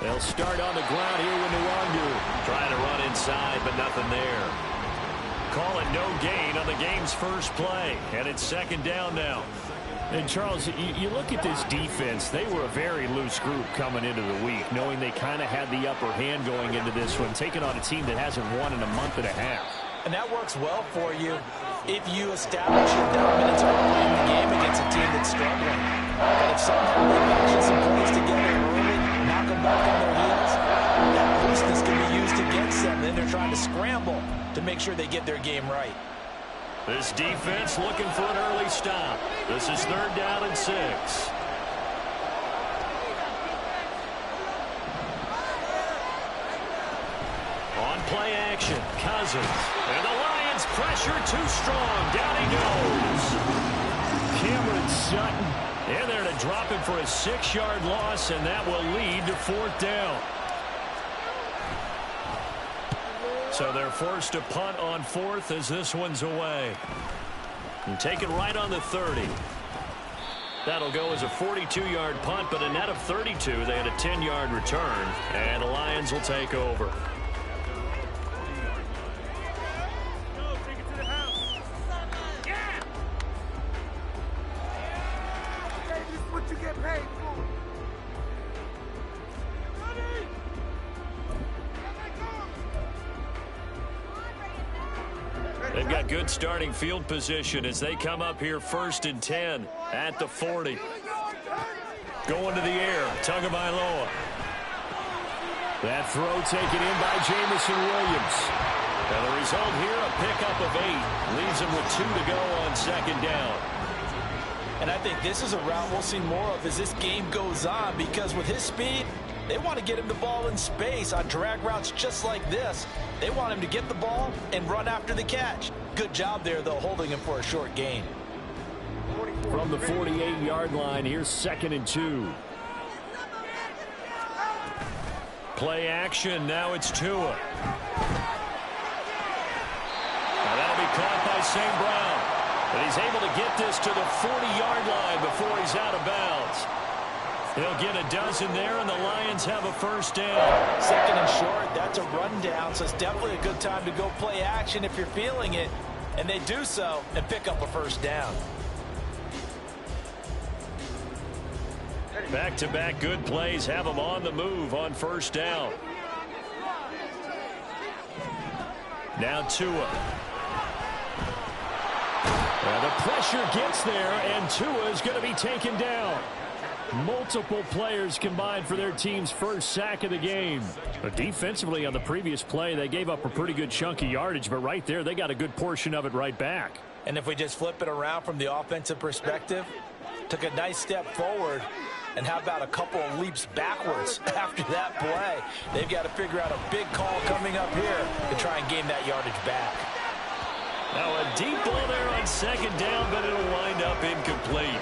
They'll start on the ground here with Nwangwu. Trying to run inside, but nothing there. Call it no gain on the game's first play. And it's second down now. And, Charles, you look at this defense. They were a very loose group coming into the week, knowing they kind of had the upper hand going into this one, taking on a team that hasn't won in a month and a half. And that works well for you if you establish your dominance early in the game against a team that's struggling. But if somehow they match some plays together early, knock them back on their heels, that looseness can be used against them. Then they're trying to scramble to make sure they get their game right. This defense looking for an early stop. This is 3rd down and 6. On play action, Cousins. And the Lions pressure too strong. Down he goes. Cameron Sutton in there to drop him for a 6-yard loss, and that will lead to 4th down. So they're forced to punt on 4th as this one's away. And take it right on the 30. That'll go as a 42-yard punt, but a net of 32. They had a 10-yard return, and the Lions will take over. They've got good starting field position as they come up here 1st and 10 at the 40. Going to the air, Tagovailoa. That throw taken in by Jameson Williams. And the result here, a pickup of 8. Leaves him with 2 to go on 2nd down. And I think this is a route we'll see more of as this game goes on, because with his speed, they want to get him the ball in space on drag routes just like this. They want him to get the ball and run after the catch. Good job there, though, holding him for a short gain. From the 48-yard line, here's 2nd and 2. Play action, now it's Tua. Now that'll be caught by St. Brown. But he's able to get this to the 40-yard line before he's out of bounds. They'll get a dozen there, and the Lions have a 1st down. 2nd and short, that's a rundown, so it's definitely a good time to go play action if you're feeling it. And they do so and pick up a 1st down. Back-to-back good plays have them on the move on 1st down. Now Tua. Well, the pressure gets there, and Tua is going to be taken down. Multiple players combined for their team's 1st sack of the game. But defensively on the previous play, they gave up a pretty good chunk of yardage, but right there, they got a good portion of it right back. And if we just flip it around from the offensive perspective, took a nice step forward, and how about a couple of leaps backwards after that play? They've got to figure out a big call coming up here to try and gain that yardage back. Now a deep ball there on 2nd down, but it'll wind up incomplete.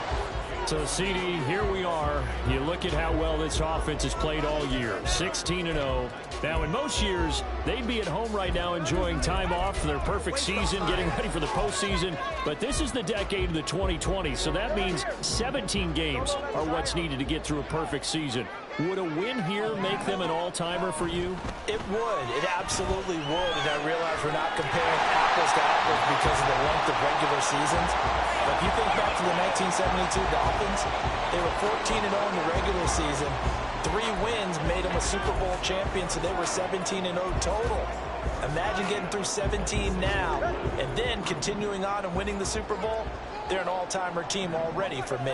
So, CD, here we are. You look at how well this offense has played all year, 16-0. Now, in most years, they'd be at home right now enjoying time off for their perfect season, getting ready for the postseason. But this is the decade of the 2020s, so that means 17 games are what's needed to get through a perfect season. Would a win here make them an all-timer for you? It would. It absolutely would. And I realize we're not comparing apples to apples because of the length of regular seasons. But if you think back to the 1972 Dolphins, they were 14-0 in the regular season. 3 wins made them a Super Bowl champion, so they were 17-0 total. Imagine getting through 17 now and then continuing on and winning the Super Bowl. They're an all-timer team already for me.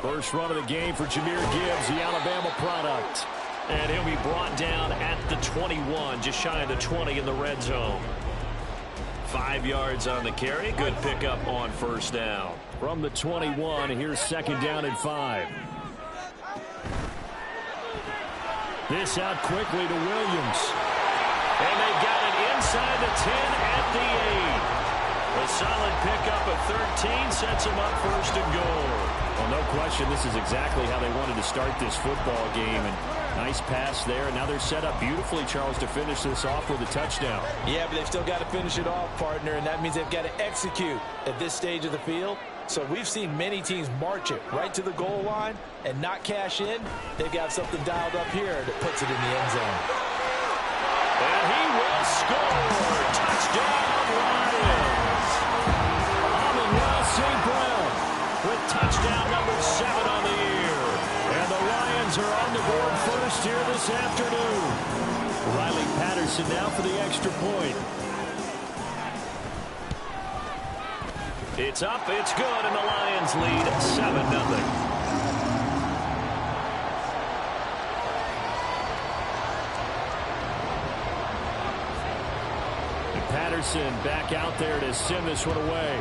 First run of the game for Jahmyr Gibbs, the Alabama product. And he'll be brought down at the 21, just shy of the 20 in the red zone. 5 yards on the carry. Good pickup on first down. From the 21, here's second down and 5. This out quickly to Williams. And they've got it inside the 10 at the 8. A solid pickup of 13 sets them up first and goal. Well, no question, this is exactly how they wanted to start this football game. And nice pass there. Now they're set up beautifully, Charles, to finish this off with a touchdown. Yeah, but they've still got to finish it off, partner, and that means they've got to execute at this stage of the field. So we've seen many teams march it right to the goal line and not cash in. They've got something dialed up here that puts it in the end zone. And he will score. Touchdown, Lions. Amon-Ra St. Brown with touchdown number 7 on the year. And the Lions are on the board first here this afternoon. Riley Patterson now for the extra point. It's up, it's good, and the Lions lead 7-0. Patterson back out there to send this one away.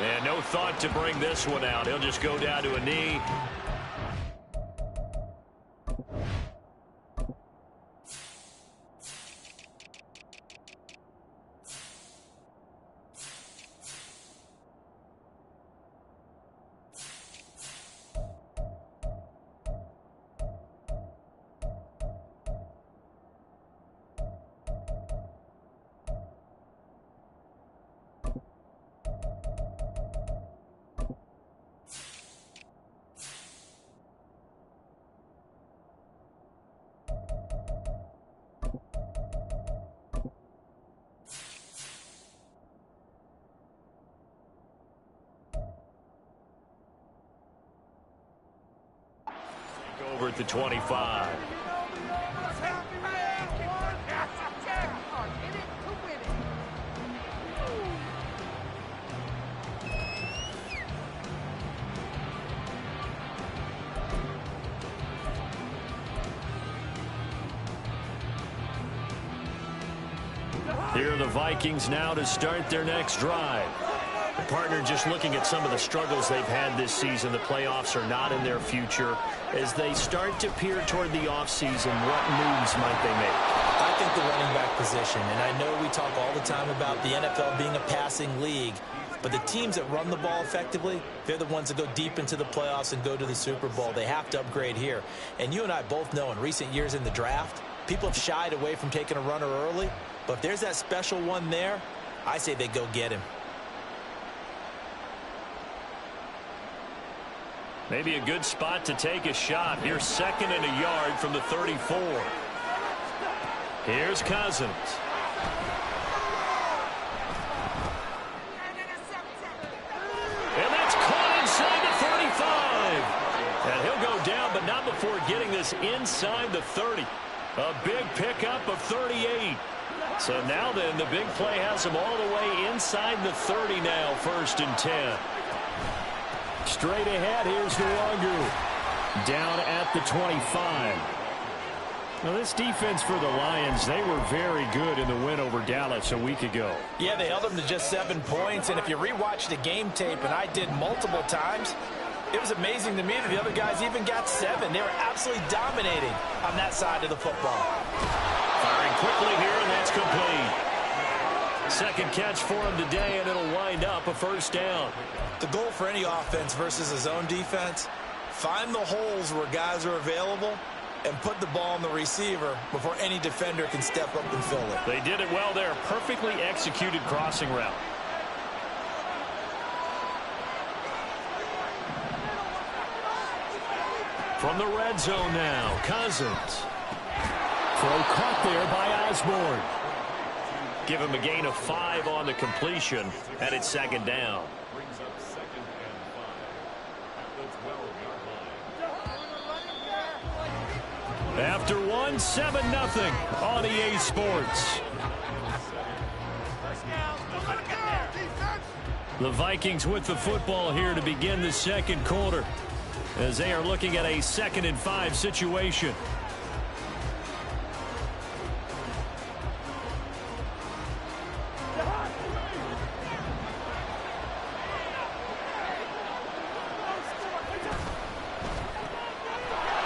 And no thought to bring this one out. He'll just go down to a knee. Over at the 25. Here are the Vikings now to start their next drive. The partner, just looking at some of the struggles they've had this season, the playoffs are not in their future. As they start to peer toward the offseason, what moves might they make? I think the running back position, and I know we talk all the time about the NFL being a passing league, but the teams that run the ball effectively, they're the ones that go deep into the playoffs and go to the Super Bowl. They have to upgrade here. And you and I both know in recent years in the draft, people have shied away from taking a runner early, but if there's that special one there, I say they go get him. Maybe a good spot to take a shot. Here's second and a yard from the 34. Here's Cousins. And that's caught inside the 35. And he'll go down, but not before getting this inside the 30. A big pickup of 38. So now then, the big play has him all the way inside the 30 now, first and 10. Straight ahead, here's Nwogu. Down at the 25. Now, this defense for the Lions, they were very good in the win over Dallas a week ago. Yeah, they held them to just 7 points, and if you rewatch the game tape, and I did multiple times, it was amazing to me that the other guys even got 7. They were absolutely dominating on that side of the football. Firing quickly here, and that's complete. Second catch for him today, and it'll wind up a first down. The goal for any offense versus a zone defense, find the holes where guys are available and put the ball on the receiver before any defender can step up and fill it. They did it well there. Perfectly executed crossing route. From the red zone now, Cousins. Throw caught there by Osborne. Give him a gain of 5 on the completion, and it's second down. Brings up 2nd and 5 at the 12-yard line. After one, 7-0 on EA Sports. The Vikings with the football here to begin the second quarter, as they are looking at a 2nd and 5 situation.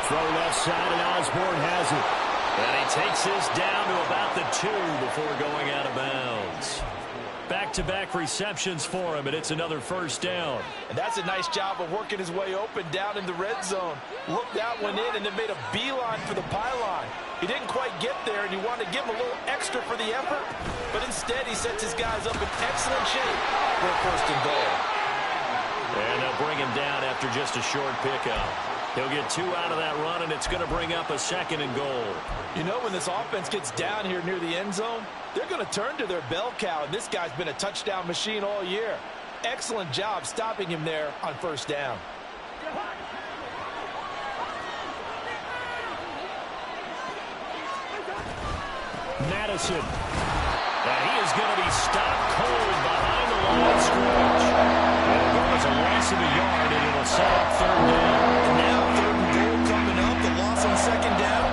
Throw left side, and Osborne has it. And he takes this down to about the 2 before going out of bounds. Back-to-back receptions for him, and it's another first down. And that's a nice job of working his way open down in the red zone. Looked that one in and then made a beeline for the pylon. He didn't quite get there, and you wanted to give him a little extra for the effort, but instead he sets his guys up in excellent shape for a first and goal. And they'll bring him down after just a short pickup. He'll get 2 out of that run, and it's going to bring up a 2nd and goal. You know, when this offense gets down here near the end zone, they're going to turn to their bell cow, and this guy's been a touchdown machine all year. Excellent job stopping him there on first down. Madison. And he is going to be stopped cold behind the line of scrimmage. It'll go as a loss of a yard, and it'll set up 3rd down. And now 3rd and goal coming up, the loss on 2nd down.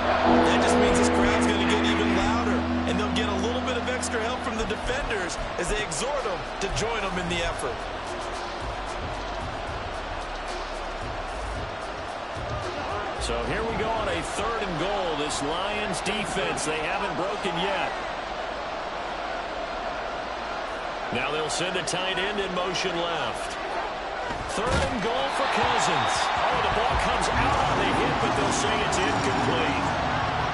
That just means this crowd's going to get even louder, and they'll get a little bit of extra help from the defenders as they exhort them to join them in the effort. So here we go on a 3rd and goal. This Lions defense, they haven't broken yet. Now they'll send a tight end in motion left. 3rd and goal for Cousins. Oh, the ball comes out on the hit, but they'll say it's incomplete.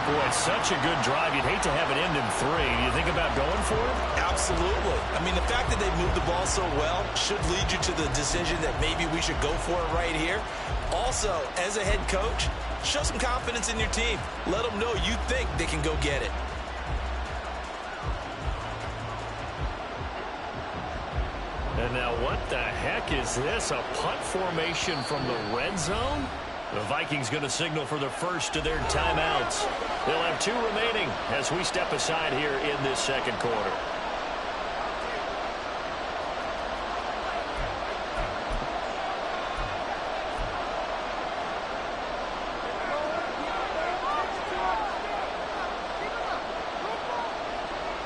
Boy, it's such a good drive. You'd hate to have it end in 3. Do you think about going for it? Absolutely. I mean, the fact that they moved the ball so well should lead you to the decision that maybe we should go for it right here. Also, as a head coach, show some confidence in your team. Let them know you think they can go get it. And now what the heck is this? A punt formation from the red zone? The Vikings going to signal for the first of their timeouts. They'll have 2 remaining as we step aside here in this second quarter.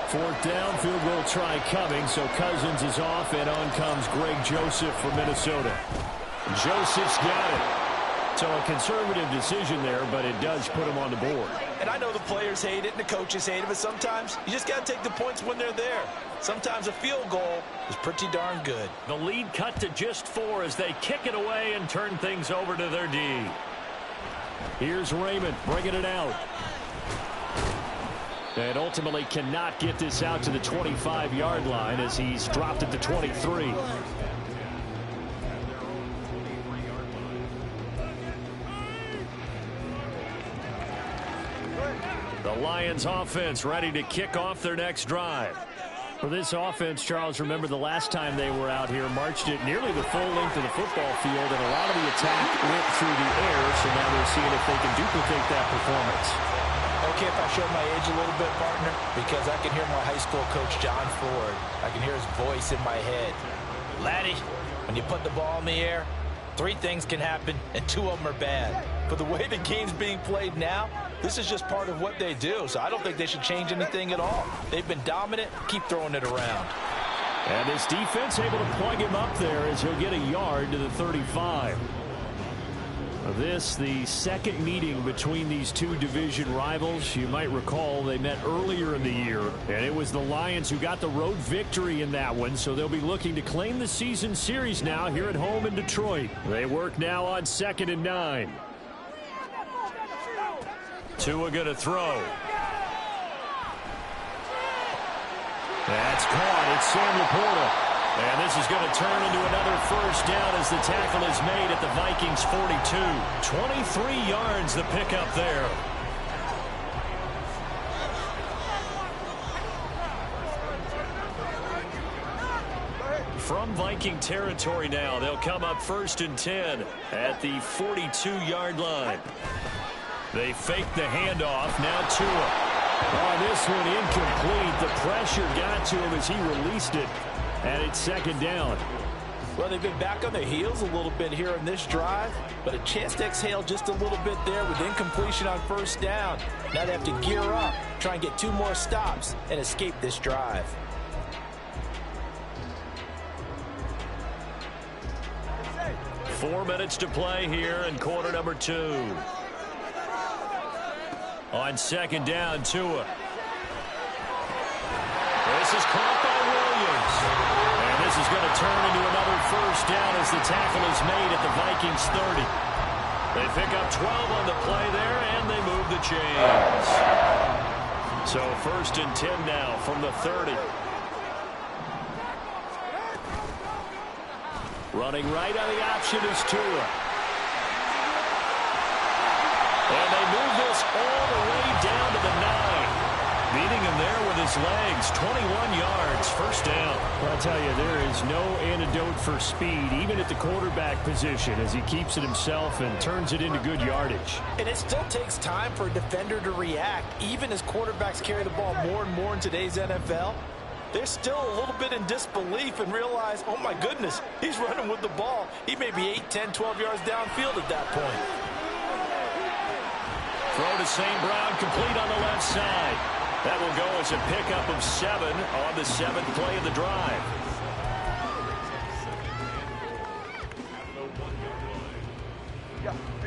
Fourth down, field goal try coming, so Cousins is off, and on comes Greg Joseph from Minnesota. Joseph's got it. So a conservative decision there, but it does put him on the board. And I know the players hate it and the coaches hate it, but sometimes you just got to take the points when they're there. Sometimes a field goal is pretty darn good. The lead cut to just 4 as they kick it away and turn things over to their D. Here's Raymond bringing it out. And ultimately cannot get this out to the 25-yard line as he's dropped at the 23. The Lions offense ready to kick off their next drive. For this offense, Charles, remember the last time they were out here, marched it nearly the full length of the football field, and a lot of the attack went through the air, so now they're seeing if they can duplicate that performance. Okay, if I show my age a little bit, partner, because I can hear my high school coach, John Ford. I can hear his voice in my head. Laddie, when you put the ball in the air, 3 things can happen, and 2 of them are bad. But the way the game's being played now, this is just part of what they do, so I don't think they should change anything at all. They've been dominant. Keep throwing it around. And this defense able to plug him up there as he'll get a yard to the 35. This, the second meeting between these 2 division rivals. You might recall they met earlier in the year, and it was the Lions who got the road victory in that one, so they'll be looking to claim the season series now here at home in Detroit. They work now on 2nd and 9. Tua going to throw. That's caught. It's Sam Laporta. And this is going to turn into another first down as the tackle is made at the Vikings 42. 23 yards the pickup there. From Viking territory now, they'll come up 1st and 10 at the 42-yard line. They fake the handoff. Now Tua. Oh, this one incomplete. The pressure got to him as he released it. And it's 2nd down. Well, they've been back on their heels a little bit here in this drive, but a chance to exhale just a little bit there with incompletion on 1st down. Now they have to gear up, try and get 2 more stops, and escape this drive. Four minutes to play here in quarter number 2. On 2nd down, Tua. This is caught by Williams. And this is going to turn into another first down as the tackle is made at the Vikings 30. They pick up 12 on the play there, and they move the chains. So 1st and 10 now from the 30. Running right on the option is Tua. And they move this all the way down to the 9. Beating him there with his legs. 21 yards, 1st down. Well, I'll tell you, there is no antidote for speed, even at the quarterback position, as he keeps it himself and turns it into good yardage. And it still takes time for a defender to react. Even as quarterbacks carry the ball more and more in today's NFL, they're still a little bit in disbelief and realize, oh my goodness, he's running with the ball. He may be 8, 10, 12 yards downfield at that point. Throw to St. Brown, complete on the left side. That will go as a pickup of 7 on the 7th play of the drive.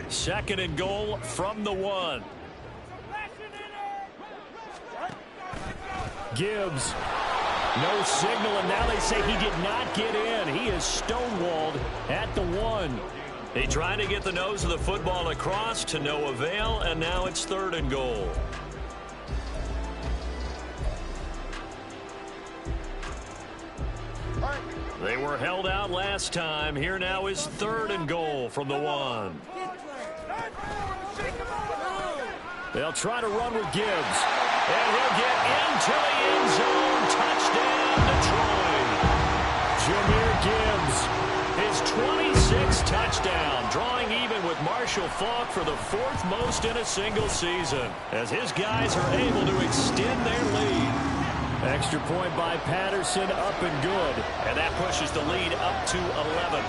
Second and goal from the 1. Gibbs. No signal, and now they say he did not get in. He is stonewalled at the 1. They try to get the nose of the football across to no avail, and now it's 3rd and goal. They were held out last time. Here now is 3rd and goal from the 1. They'll try to run with Gibbs. And he'll get into the end zone. Touchdown, Detroit. Jahmyr Gibbs. His 26th touchdown, drawing even with Marshall Faulk for the 4th most in a single season, as his guys are able to extend their lead. Extra point by Patterson, up and good. And that pushes the lead up to 11.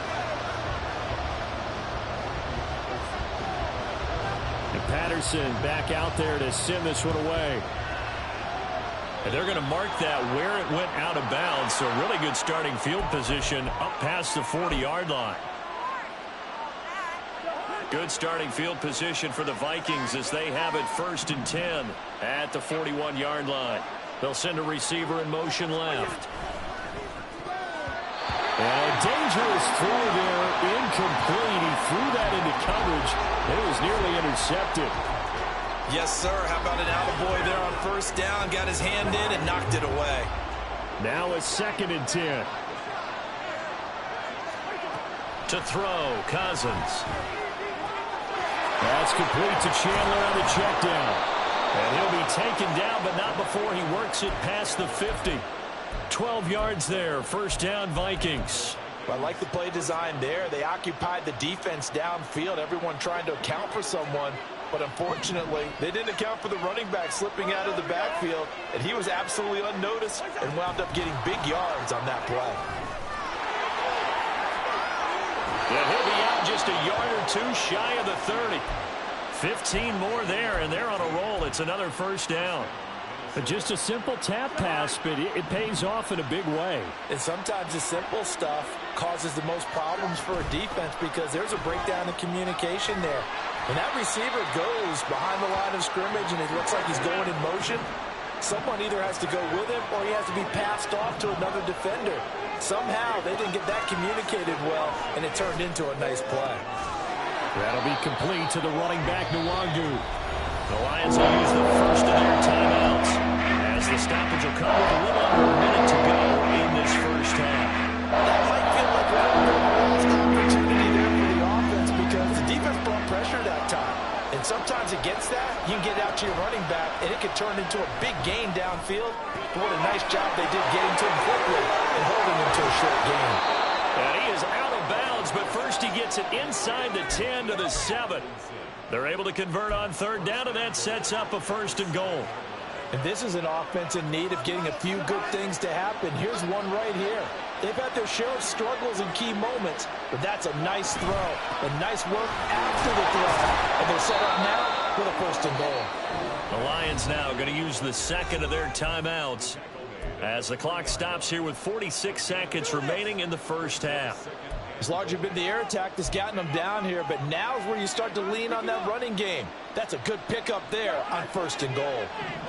And Patterson back out there to send this one away. And they're going to mark that where it went out of bounds. So really good starting field position up past the 40-yard line. Good starting field position for the Vikings as they have it 1st and 10 at the 41-yard line. They'll send a receiver in motion left. And a dangerous throw there, incomplete. He threw that into coverage. It was nearly intercepted. Yes, sir. How about an attaboy there on 1st down? Got his hand in and knocked it away. Now it's 2nd and 10. To throw, Cousins. That's complete to Chandler on the check down. And he'll be taken down, but not before he works it past the 50. 12 yards there, 1st down Vikings. I like the play design there. They occupied the defense downfield, everyone trying to account for someone. But unfortunately, they didn't account for the running back slipping out of the backfield, and he was absolutely unnoticed and wound up getting big yards on that play. And he'll be out just a yard or 2 shy of the 30. 15 more there, and they're on a roll. It's another 1st down. But just a simple tap pass, but it pays off in a big way. And sometimes the simple stuff causes the most problems for a defense because there's a breakdown in communication there. When that receiver goes behind the line of scrimmage and it looks like he's going in motion, someone either has to go with him or he has to be passed off to another defender. Somehow they didn't get that communicated well, and it turned into a nice play. That'll be complete to the running back, Nwangu. The Lions will use the first of their timeouts as the stoppage will come with a little under a minute to go in this 1st half. That might feel like a little bit of a lost opportunity there for the offense because the defense brought pressure that time. And sometimes against that, you can get out to your running back, and it can turn into a big gain downfield. But what a nice job they did getting to him quickly and holding him to a short gain. And he is out of bounds, but first he gets it inside the 10 to the 7. They're able to convert on third down, and that sets up a 1st and goal. And this is an offense in need of getting a few good things to happen. Here's one right here. They've had their share of struggles in key moments, but that's a nice throw and nice work after the throw. And they're set up now with a 1st and goal. The Lions now going to use the second of their timeouts as the clock stops here with 46 seconds remaining in the first half. It's largely been the air attack that's gotten them down here, but now is where you start to lean on that running game. That's a good pickup there on 1st and goal.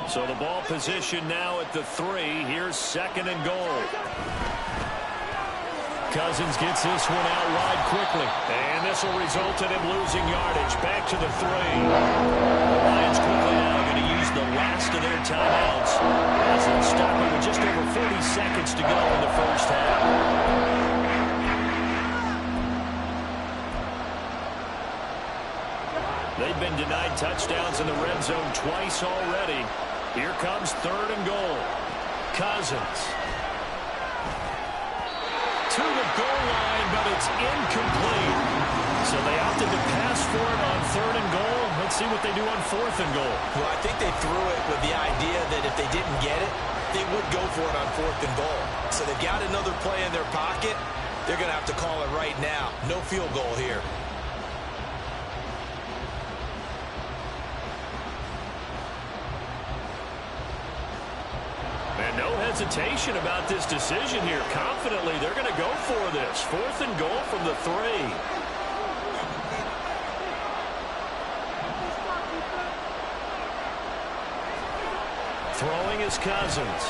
So the ball position now at the 3. Here's 2nd and goal. Cousins gets this one out wide quickly. And this will result in him losing yardage. Back to the 3. The Lions quickly now going to use the last of their timeouts as they'll stop it with just over 40 seconds to go in the first half. They've been denied touchdowns in the red zone twice already. Here comes 3rd and goal. Cousins. To the goal line, but it's incomplete. So they opted to pass for it on 3rd and goal. Let's see what they do on 4th and goal. Well, I think they threw it with the idea that if they didn't get it, they would go for it on 4th and goal. So they've got another play in their pocket. They're going to have to call it right now. No field goal here. And no hesitation about this decision here. Confidently, they're going to go for this. 4th and goal from the 3. Throwing is Cousins.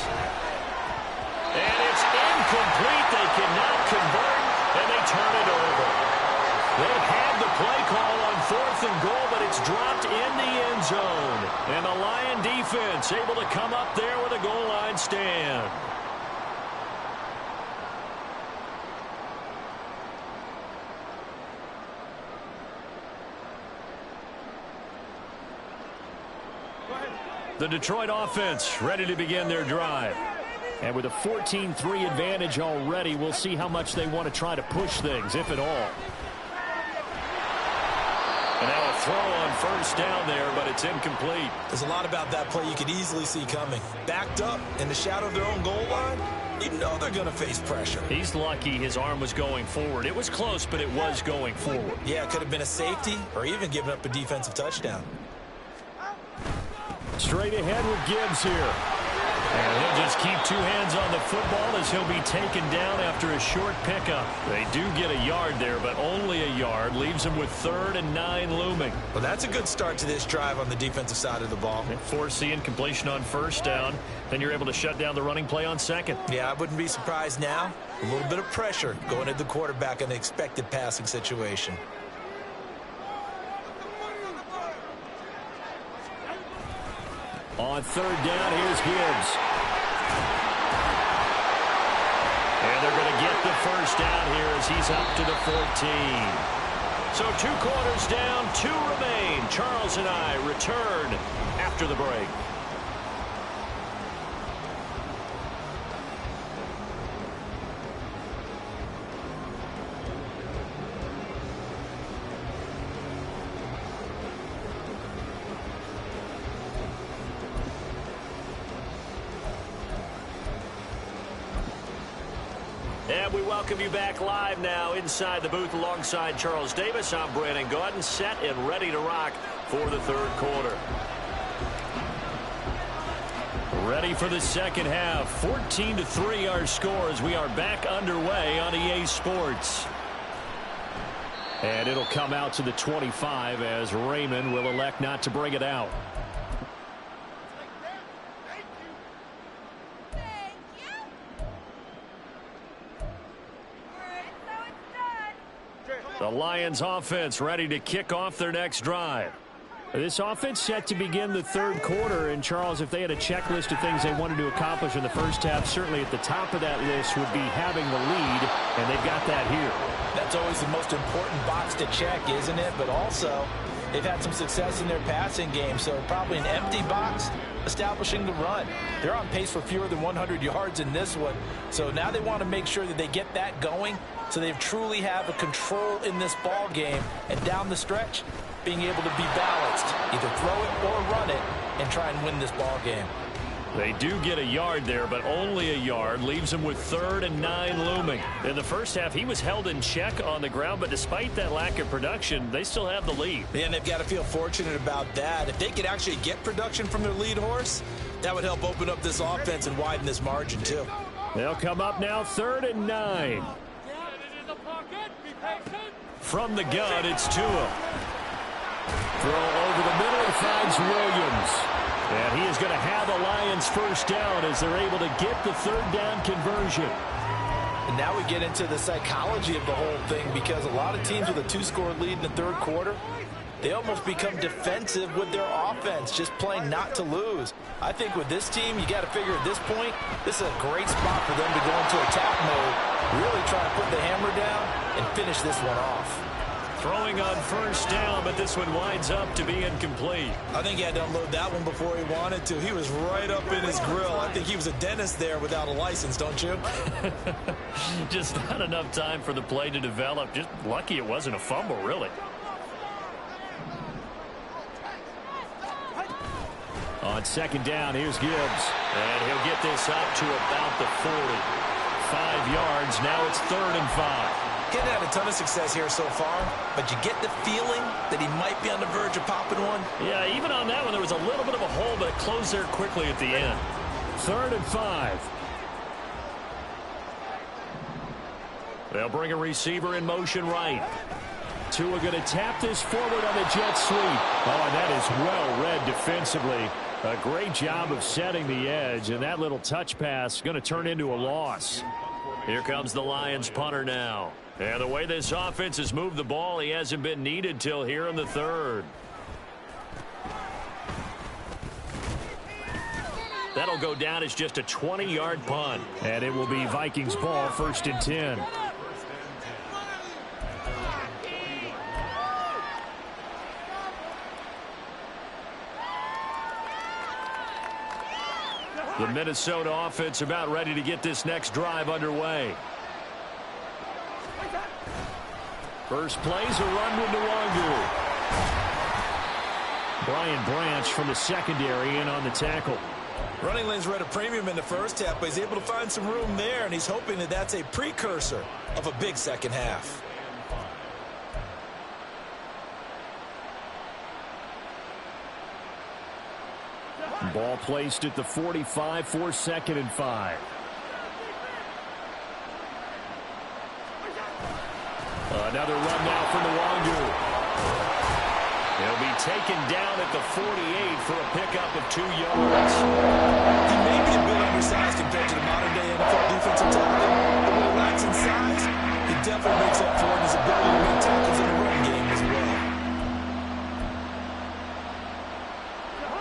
And it's incomplete. They cannot convert, and they turn it over. They had the play call on 4th and goal, but it's dropped in the end zone. And the Lion defense able to come up there with a goal line stand. The Detroit offense ready to begin their drive. And with a 14-3 advantage already, we'll see how much they want to try to push things, if at all. And now a throw on 1st down there, but it's incomplete. There's a lot about that play you could easily see coming. Backed up in the shadow of their own goal line, you know they're going to face pressure. He's lucky his arm was going forward. It was close, but it was going forward. Yeah, it could have been a safety or even given up a defensive touchdown. Straight ahead with Gibbs here. And he'll just keep 2 hands on the football as he'll be taken down after a short pickup. They do get a yard there, but only a yard. Leaves them with 3rd and 9 looming. Well, that's a good start to this drive on the defensive side of the ball. And force the incompletion on 1st down. Then you're able to shut down the running play on 2nd. Yeah, I wouldn't be surprised now. A little bit of pressure going at the quarterback in an expected passing situation. On 3rd down, here's Gibbs. And they're going to get the 1st down here as he's up to the 14. So 2 quarters down, 2 remain. Charles and I return after the break. And we welcome you back live now inside the booth alongside Charles Davis. I'm Brandon Gaudin, set and ready to rock for the 3rd quarter. Ready for the 2nd half. 14-3 our score as we are back underway on EA Sports. And it'll come out to the 25 as Raymond will elect not to bring it out. The Lions offense ready to kick off their next drive. This offense set to begin the third quarter. And, Charles, if they had a checklist of things they wanted to accomplish in the first half, certainly at the top of that list would be having the lead, and they've got that here. That's always the most important box to check, isn't it? But also, they've had some success in their passing game, so probably an empty box establishing the run. They're on pace for fewer than 100 yards in this one, so now they want to make sure that they get that going so they truly have a control in this ball game, and down the stretch, being able to be balanced, either throw it or run it, and try and win this ball game. They do get a yard there, but only a yard. Leaves them with 3rd and 9 looming. In the first half, he was held in check on the ground, but despite that lack of production, they still have the lead. And they've got to feel fortunate about that. If they could actually get production from their lead horse, that would help open up this offense and widen this margin, too. They'll come up now 3rd and 9. From the gun, it's Tua. Throw over the middle, he finds Williams. And he is going to have the Lions first down as they're able to get the 3rd down conversion. And now we get into the psychology of the whole thing, because a lot of teams with a 2-score lead in the third quarter, they almost become defensive with their offense, just playing not to lose. I think with this team, you got to figure at this point, this is a great spot for them to go into attack mode, really try to put the hammer down and finish this one off. Throwing on first down, but this one winds up to be incomplete. I think he had to unload that one before he wanted to. He was right up in his grill. I think he was a dentist there without a license, don't you? Just not enough time for the play to develop. Just lucky it wasn't a fumble, really. On second down, here's Gibbs. And he'll get this up to about the 40. 5 yards, now it's 3rd and 5. Getting had a ton of success here so far, but you get the feeling that he might be on the verge of popping one. Yeah, even on that one, there was a little bit of a hole, but it closed there quickly at the end. 3rd and 5. They'll bring a receiver in motion right. Tua going to tap this forward on the jet sweep. Oh, and that is well read defensively. A great job of setting the edge, and that little touch pass going to turn into a loss. Here comes the Lions punter now. And the way this offense has moved the ball, he hasn't been needed till here in the 3rd. That'll go down as just a 20-yard punt. And it will be Vikings ball, 1st and 10. The Minnesota offense about ready to get this next drive underway. First play's a run with Nwangu. Brian Branch from the secondary in on the tackle. Running lanes were at a premium in the first half, but he's able to find some room there, and he's hoping that that's a precursor of a big second half. Ball placed at the 45 for 2nd and 5. Another run now for Nwangu. He'll be taken down at the 48 for a pickup of 2 yards. He may be a bit undersized compared to the modern-day NFL defensive tackle, but when he lacks in size, he definitely makes up for it in his ability to make tackles in the run game as well.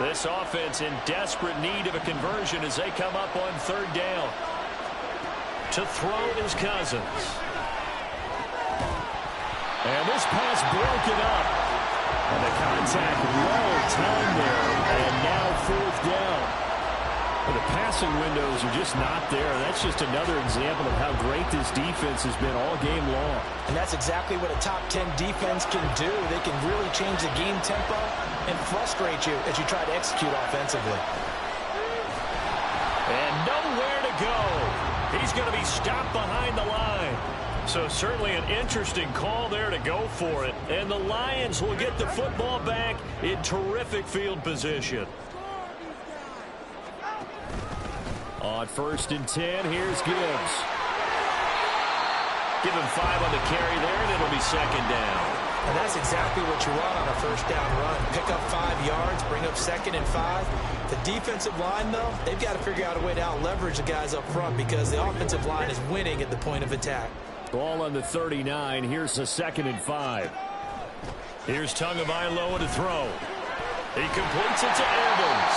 This offense in desperate need of a conversion as they come up on 3rd down. To throw is Cousins. And this pass broken up. And the contact well timed there. And now 4th down. But the passing windows are just not there. That's just another example of how great this defense has been all game long. And that's exactly what a top 10 defense can do. They can really change the game tempo and frustrate you as you try to execute offensively. And nowhere to go. He's going to be stopped behind the line. So certainly an interesting call there to go for it. And the Lions will get the football back in terrific field position. On 1st and 10, here's Gibbs. Give him 5 on the carry there, and it'll be 2nd down. And that's exactly what you want on a 1st down run. Pick up 5 yards, bring up 2nd and 5. The defensive line, though, they've got to figure out a way to out-leverage the guys up front because the offensive line is winning at the point of attack. Ball on the 39. Here's the 2nd and 5. Here's Tagovailoa to throw. He completes it to Evans.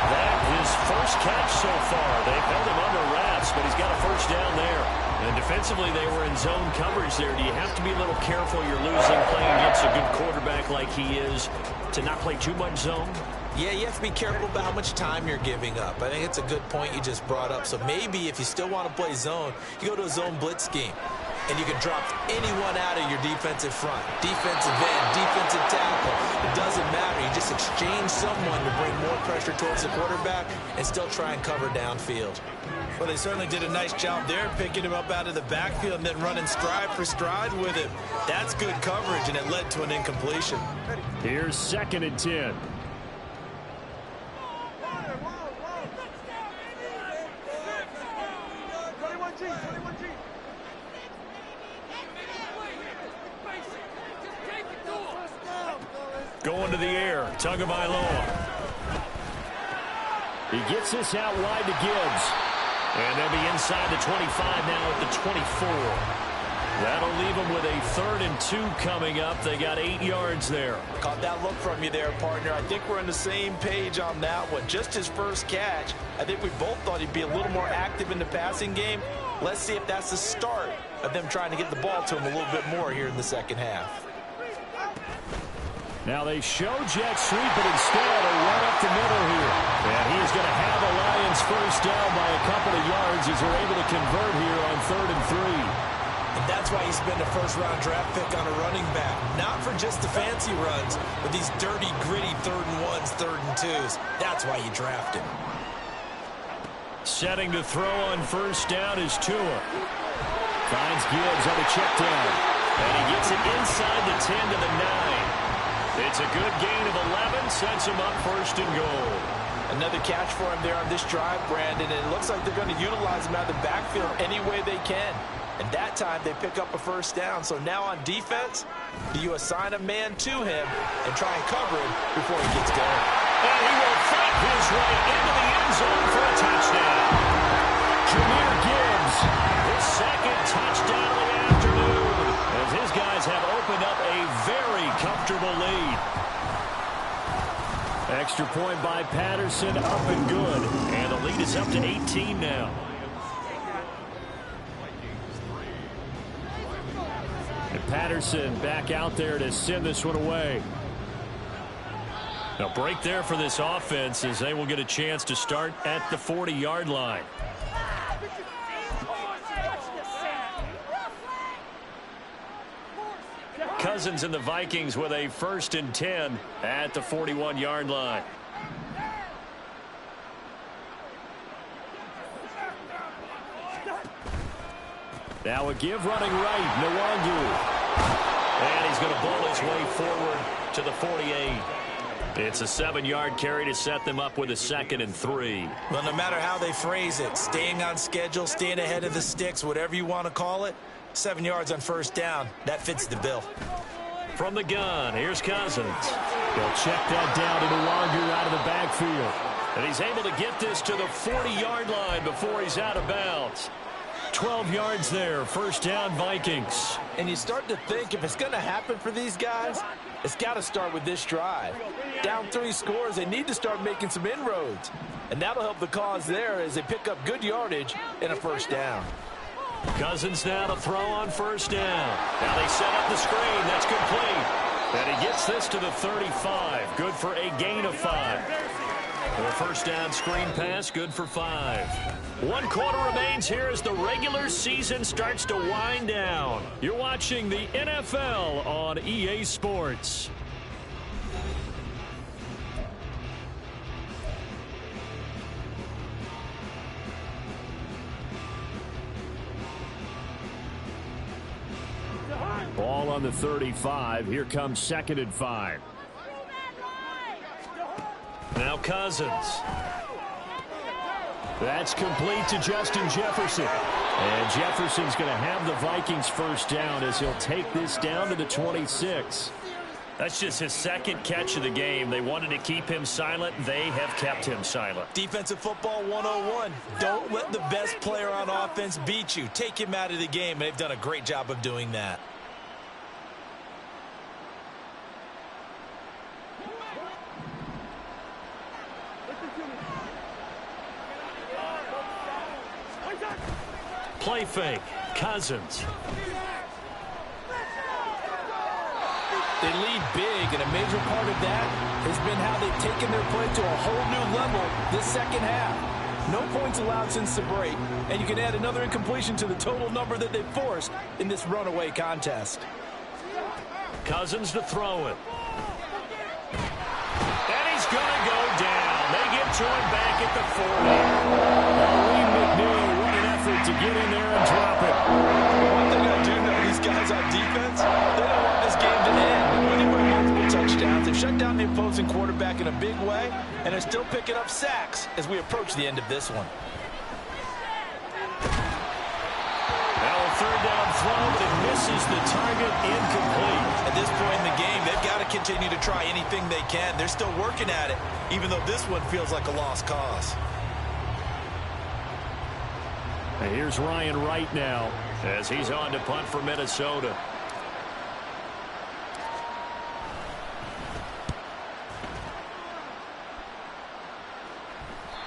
That his first catch so far. They've held him under wraps, but he's got a first down there. And defensively, they were in zone coverage there. Do you have to be a little careful? You're losing playing against a good quarterback like he is to not play too much zone? Yeah, you have to be careful about how much time you're giving up. I think it's a good point you just brought up. So maybe if you still want to play zone, you go to a zone blitz scheme. And you can drop anyone out of your defensive front. Defensive end, defensive tackle. It doesn't matter. You just exchange someone to bring more pressure towards the quarterback and still try and cover downfield. Well, they certainly did a nice job there, picking him up out of the backfield and then running stride for stride with him. That's good coverage, and it led to an incompletion. Here's 2nd and 10. Going to the air, Tagovailoa. He gets this out wide to Gibbs. And they'll be inside the 25 now at the 24. That'll leave them with a 3rd and 2 coming up. They got 8 yards there. Caught that look from you there, partner. I think we're on the same page on that one. Just his first catch. I think we both thought he'd be a little more active in the passing game. Let's see if that's the start of them trying to get the ball to him a little bit more here in the second half. Now they show jet sweep, but instead a run up the middle here. And he's going to have the Lions first down by a couple of yards as they're able to convert here on 3rd and 3. And that's why you spend a first-round draft pick on a running back. Not for just the fancy runs, but these dirty, gritty 3rd and 1s, 3rd and 2s. That's why you draft him. Setting to throw on first down is Tua. Finds Gibbs on the check down. And he gets it inside the 10 to the 9. It's a good gain of 11, sets him up 1st and goal. Another catch for him there on this drive, Brandon, and it looks like they're going to utilize him out of the backfield any way they can. And that time they pick up a first down. So now on defense, do you assign a man to him and try and cover him before he gets going? And he will fight his way into the end zone for a touchdown. Jahmyr Gibbs, his 2nd touchdown of the afternoon, as his guys have opened up a very comfortable lead. Extra point by Patterson, up and good. And the lead is up to 18 now. And Patterson back out there to send this one away. A break there for this offense as they will get a chance to start at the 40-yard line. Cousins and the Vikings with a 1st and 10 at the 41-yard line. Now a give running right, Nwangu. And he's going to bowl his way forward to the 48. It's a 7-yard carry to set them up with a 2nd and 3. Well, no matter how they phrase it, staying on schedule, staying ahead of the sticks, whatever you want to call it, 7 yards on first down, that fits the bill. From the gun, here's Cousins. They'll check that down to Nwangu out of the backfield. And he's able to get this to the 40-yard line before he's out of bounds. 12 yards there, first down Vikings. And you start to think if it's going to happen for these guys, it's got to start with this drive. Down 3 scores, they need to start making some inroads. And that'll help the cause there as they pick up good yardage and a first down. Cousins now to throw on first down. Now they set up the screen. That's complete. And he gets this to the 35. Good for a gain of 5. The first down screen pass, good for 5. 1 quarter remains here as the regular season starts to wind down. You're watching the NFL on EA Sports. Ball on the 35. Here comes 2nd and 5. Now Cousins. That's complete to Justin Jefferson. And Jefferson's going to have the Vikings first down as he'll take this down to the 26. That's just his 2nd catch of the game. They wanted to keep him silent. They have kept him silent. Defensive football 101. Don't let the best player on offense beat you. Take him out of the game, and they've done a great job of doing that. play fake. Cousins. They lead big, and a major part of that has been how they've taken their play to a whole new level this second half. No points allowed since the break, and you can add another incompletion to the total number that they've forced in this runaway contest. Cousins to throw it. And he's going to go down. They get to him back at the 40. Lee McNeil, what an effort to get in there and drop it. One thing I do know, these guys on defense, they don't want this game to end. Winning by multiple touchdowns, they've shut down the opposing quarterback in a big way, and are still picking up sacks as we approach the end of this one. Now a third down throw that misses the target, incomplete. At this point in the game, they've got to continue to try anything they can. They're still working at it, even though this one feels like a lost cause. And here's Ryan Wright now as he's on to punt for Minnesota.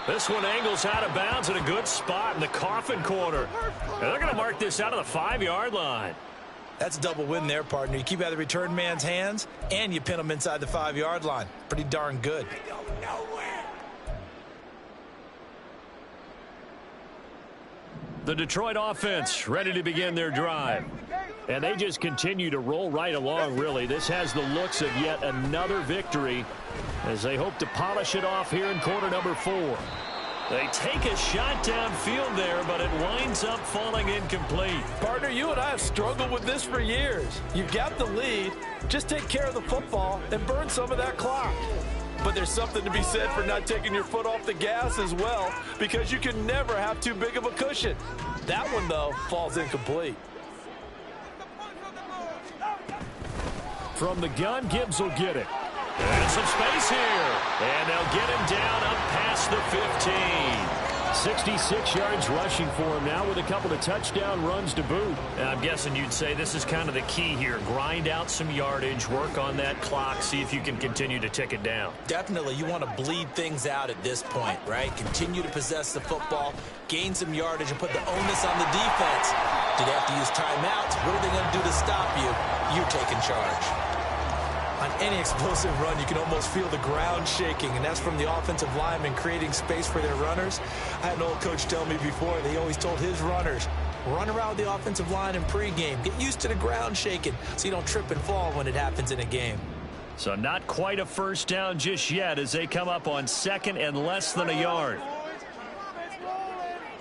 This one angles out of bounds in a good spot in the coffin corner. And they're going to mark this out of the 5-yard line. That's a double win there, partner. You keep out of the return man's hands, and you pin them inside the 5-yard line. Pretty darn good. The Detroit offense ready to begin their drive. And they just continue to roll right along, really. This has the looks of yet another victory as they hope to polish it off here in quarter number 4. They take a shot downfield there, but it winds up falling incomplete. Partner, you and I have struggled with this for years. You've got the lead. Just take care of the football and burn some of that clock. But there's something to be said for not taking your foot off the gas as well, because you can never have too big of a cushion. That one, though, falls incomplete. From the gun, Gibbs will get it. And some space here. And they'll get him down up past the 15. 66 yards rushing for him now with a couple of touchdown runs to boot. And I'm guessing you'd say this is kind of the key here. Grind out some yardage, work on that clock, see if you can continue to tick it down. Definitely, you want to bleed things out at this point, right? Continue to possess the football, gain some yardage, and put the onus on the defense. Do they have to use timeouts? What are they going to do to stop you? You're taking charge. On any explosive run, you can almost feel the ground shaking, and that's from the offensive linemen creating space for their runners. I had an old coach tell me before, they always told his runners, run around the offensive line in pregame. Get used to the ground shaking so you don't trip and fall when it happens in a game. So not quite a first down just yet as they come up on second and less than a yard.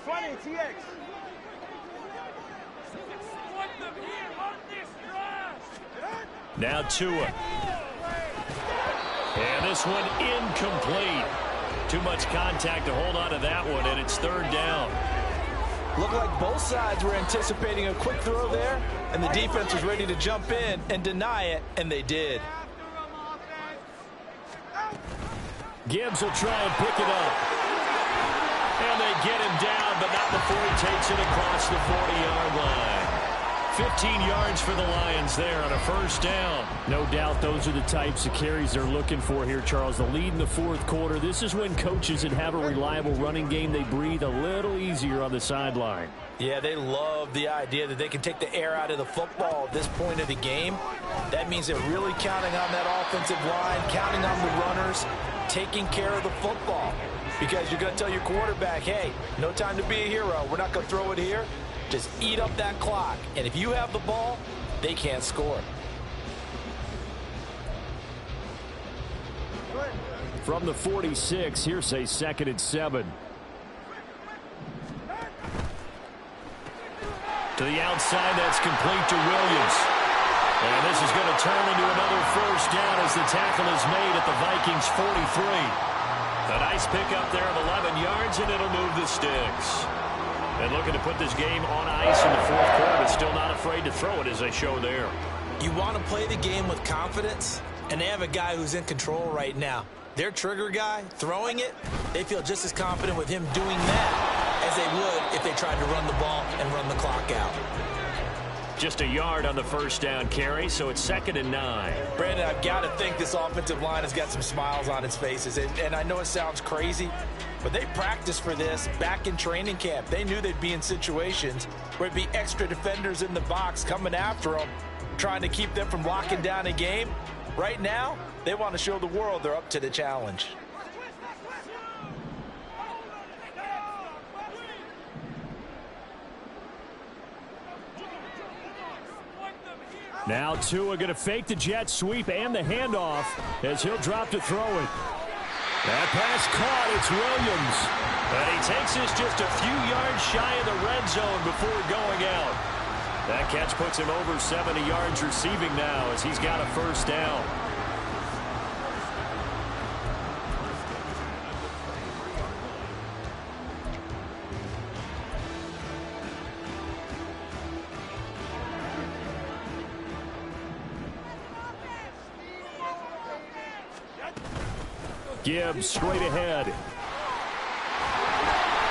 20, TX. Now Tua. And this one incomplete. Too much contact to hold on to that one, and it's third down. Looked like both sides were anticipating a quick throw there, and the defense was ready to jump in and deny it, and they did. Gibbs will try and pick it up. And they get him down, but not before he takes it across the 40-yard line. 15 yards for the Lions there on a first down. No doubt those are the types of carries they're looking for here, Charles. The lead in the fourth quarter. This is when coaches that have a reliable running game, they breathe a little easier on the sideline. Yeah, they love the idea that they can take the air out of the football at this point of the game. That means they're really counting on that offensive line, counting on the runners, taking care of the football. Because you're going to tell your quarterback, hey, no time to be a hero. We're not going to throw it here. Just eat up that clock. And if you have the ball, they can't score. From the 46, here's a 2nd and 7. To the outside, that's complete to Williams. And this is going to turn into another first down as the tackle is made at the Vikings 43. A nice pickup there of 11 yards, and it'll move the sticks. And looking to put this game on ice in the fourth quarter, but still not afraid to throw it as they show there. You want to play the game with confidence, and they have a guy who's in control right now. Their trigger guy, throwing it, they feel just as confident with him doing that as they would if they tried to run the ball and run the clock out. Just a yard on the first down carry, so it's 2nd and 9. Brandon, I've got to think this offensive line has got some smiles on its faces. And I know it sounds crazy, but they practiced for this back in training camp. They knew they'd be in situations where it'd be extra defenders in the box coming after them, trying to keep them from locking down a game. Right now, they want to show the world they're up to the challenge. Now Tua going to fake the jet sweep and the handoff as he'll drop to throw it. That pass caught. It's Williams. And he takes this just a few yards shy of the red zone before going out. That catch puts him over 70 yards receiving now as he's got a first down. Gibbs straight ahead.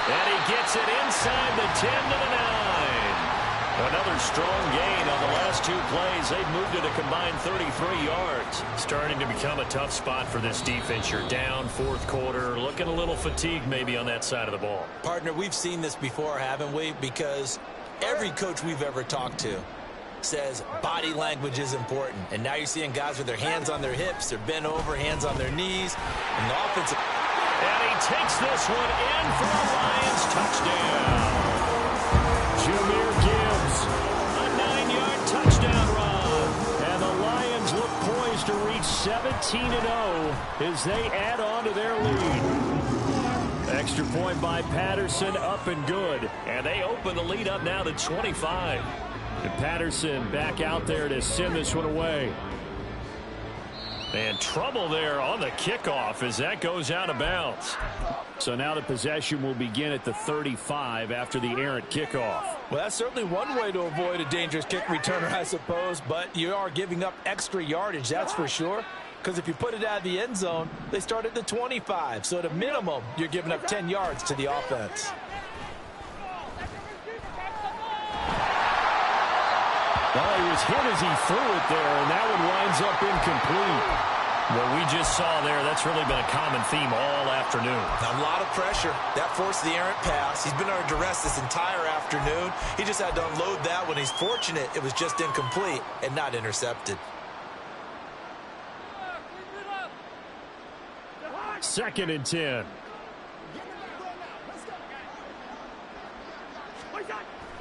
And he gets it inside the 10 to the 9. Another strong gain on the last 2 plays. They've moved it a combined 33 yards. Starting to become a tough spot for this defense. You're down 4th quarter, looking a little fatigued maybe on that side of the ball. Partner, we've seen this before, haven't we? Because every coach we've ever talked to says body language is important. And now you're seeing guys with their hands on their hips, they're bent over, hands on their knees. And the offensive... And he takes this one in for a Lions touchdown. Jahmyr Gibbs. A 9-yard touchdown run. And the Lions look poised to reach 17-0 as they add on to their lead. Extra point by Patterson, up and good. And they open the lead up now to 25. And Patterson back out there to send this one away. And trouble there on the kickoff as that goes out of bounds. So now the possession will begin at the 35 after the errant kickoff. Well, that's certainly one way to avoid a dangerous kick returner, I suppose. But you are giving up extra yardage, that's for sure. Because if you put it out of the end zone, they start at the 25. So at a minimum, you're giving up 10 yards to the offense. Well, he was hit as he threw it there, and that one winds up incomplete. What we just saw there, that's really been a common theme all afternoon. A lot of pressure. That forced the errant pass. He's been under duress this entire afternoon. He just had to unload that one. He's fortunate it was just incomplete and not intercepted. 2nd and 10.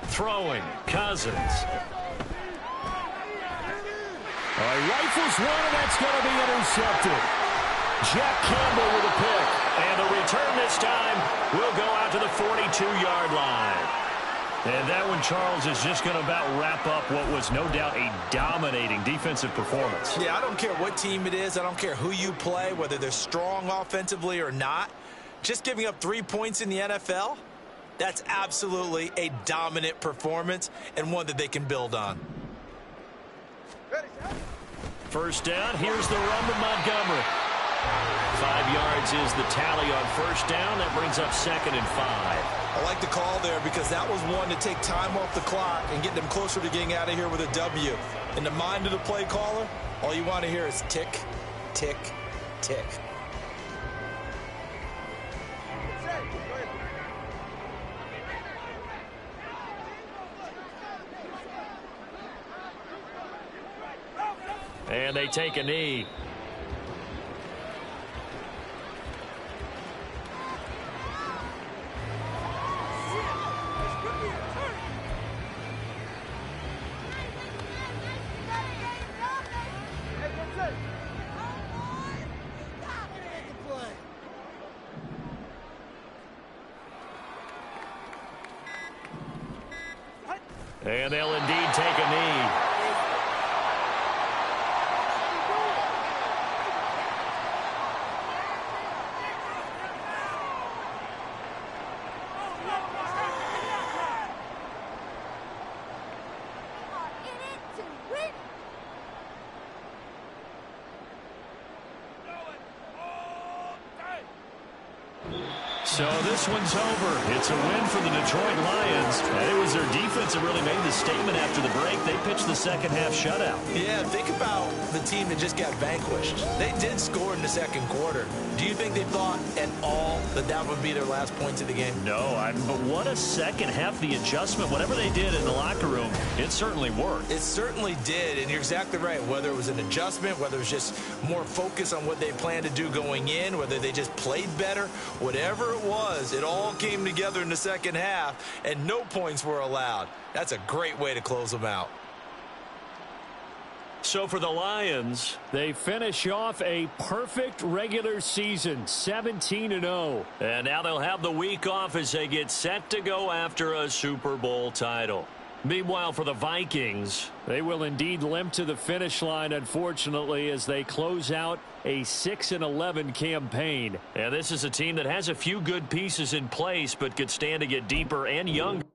Throwing, Cousins. Rifles one, and that's going to be intercepted. Jack Campbell with a pick. And the return this time will go out to the 42-yard line. And that one, Charles, is just going to about wrap up what was no doubt a dominating defensive performance. Yeah, I don't care what team it is. I don't care who you play, whether they're strong offensively or not. Just giving up 3 points in the NFL, that's absolutely a dominant performance and one that they can build on. First down, here's the run to Montgomery. 5 yards is the tally on first down. That brings up 2nd and 5. I like the call there because that was one to take time off the clock and get them closer to getting out of here with a W. In the mind of the play caller, all you want to hear is tick, tick, tick. And they take a knee. And they'll indeed take a knee. So this one's over. It's a win for the Detroit Lions. And it was their defense that really made the statement after the break. They pitched the second half shutout. Yeah, think about the team that just got vanquished. They did score in the second quarter. Do you think they thought at all that that would be their last points of the game? No, but what a second half. The adjustment, whatever they did in the locker room, it certainly worked. It certainly did, and you're exactly right. Whether it was an adjustment, whether it was just more focus on what they planned to do going in, whether they just played better, whatever it was, it all came together in the second half, and no points were allowed. That's a great way to close them out. So for the Lions, they finish off a perfect regular season, 17-0. And now they'll have the week off as they get set to go after a Super Bowl title. Meanwhile, for the Vikings, they will indeed limp to the finish line, unfortunately, as they close out a 6-11 campaign. And this is a team that has a few good pieces in place, but could stand to get deeper and younger.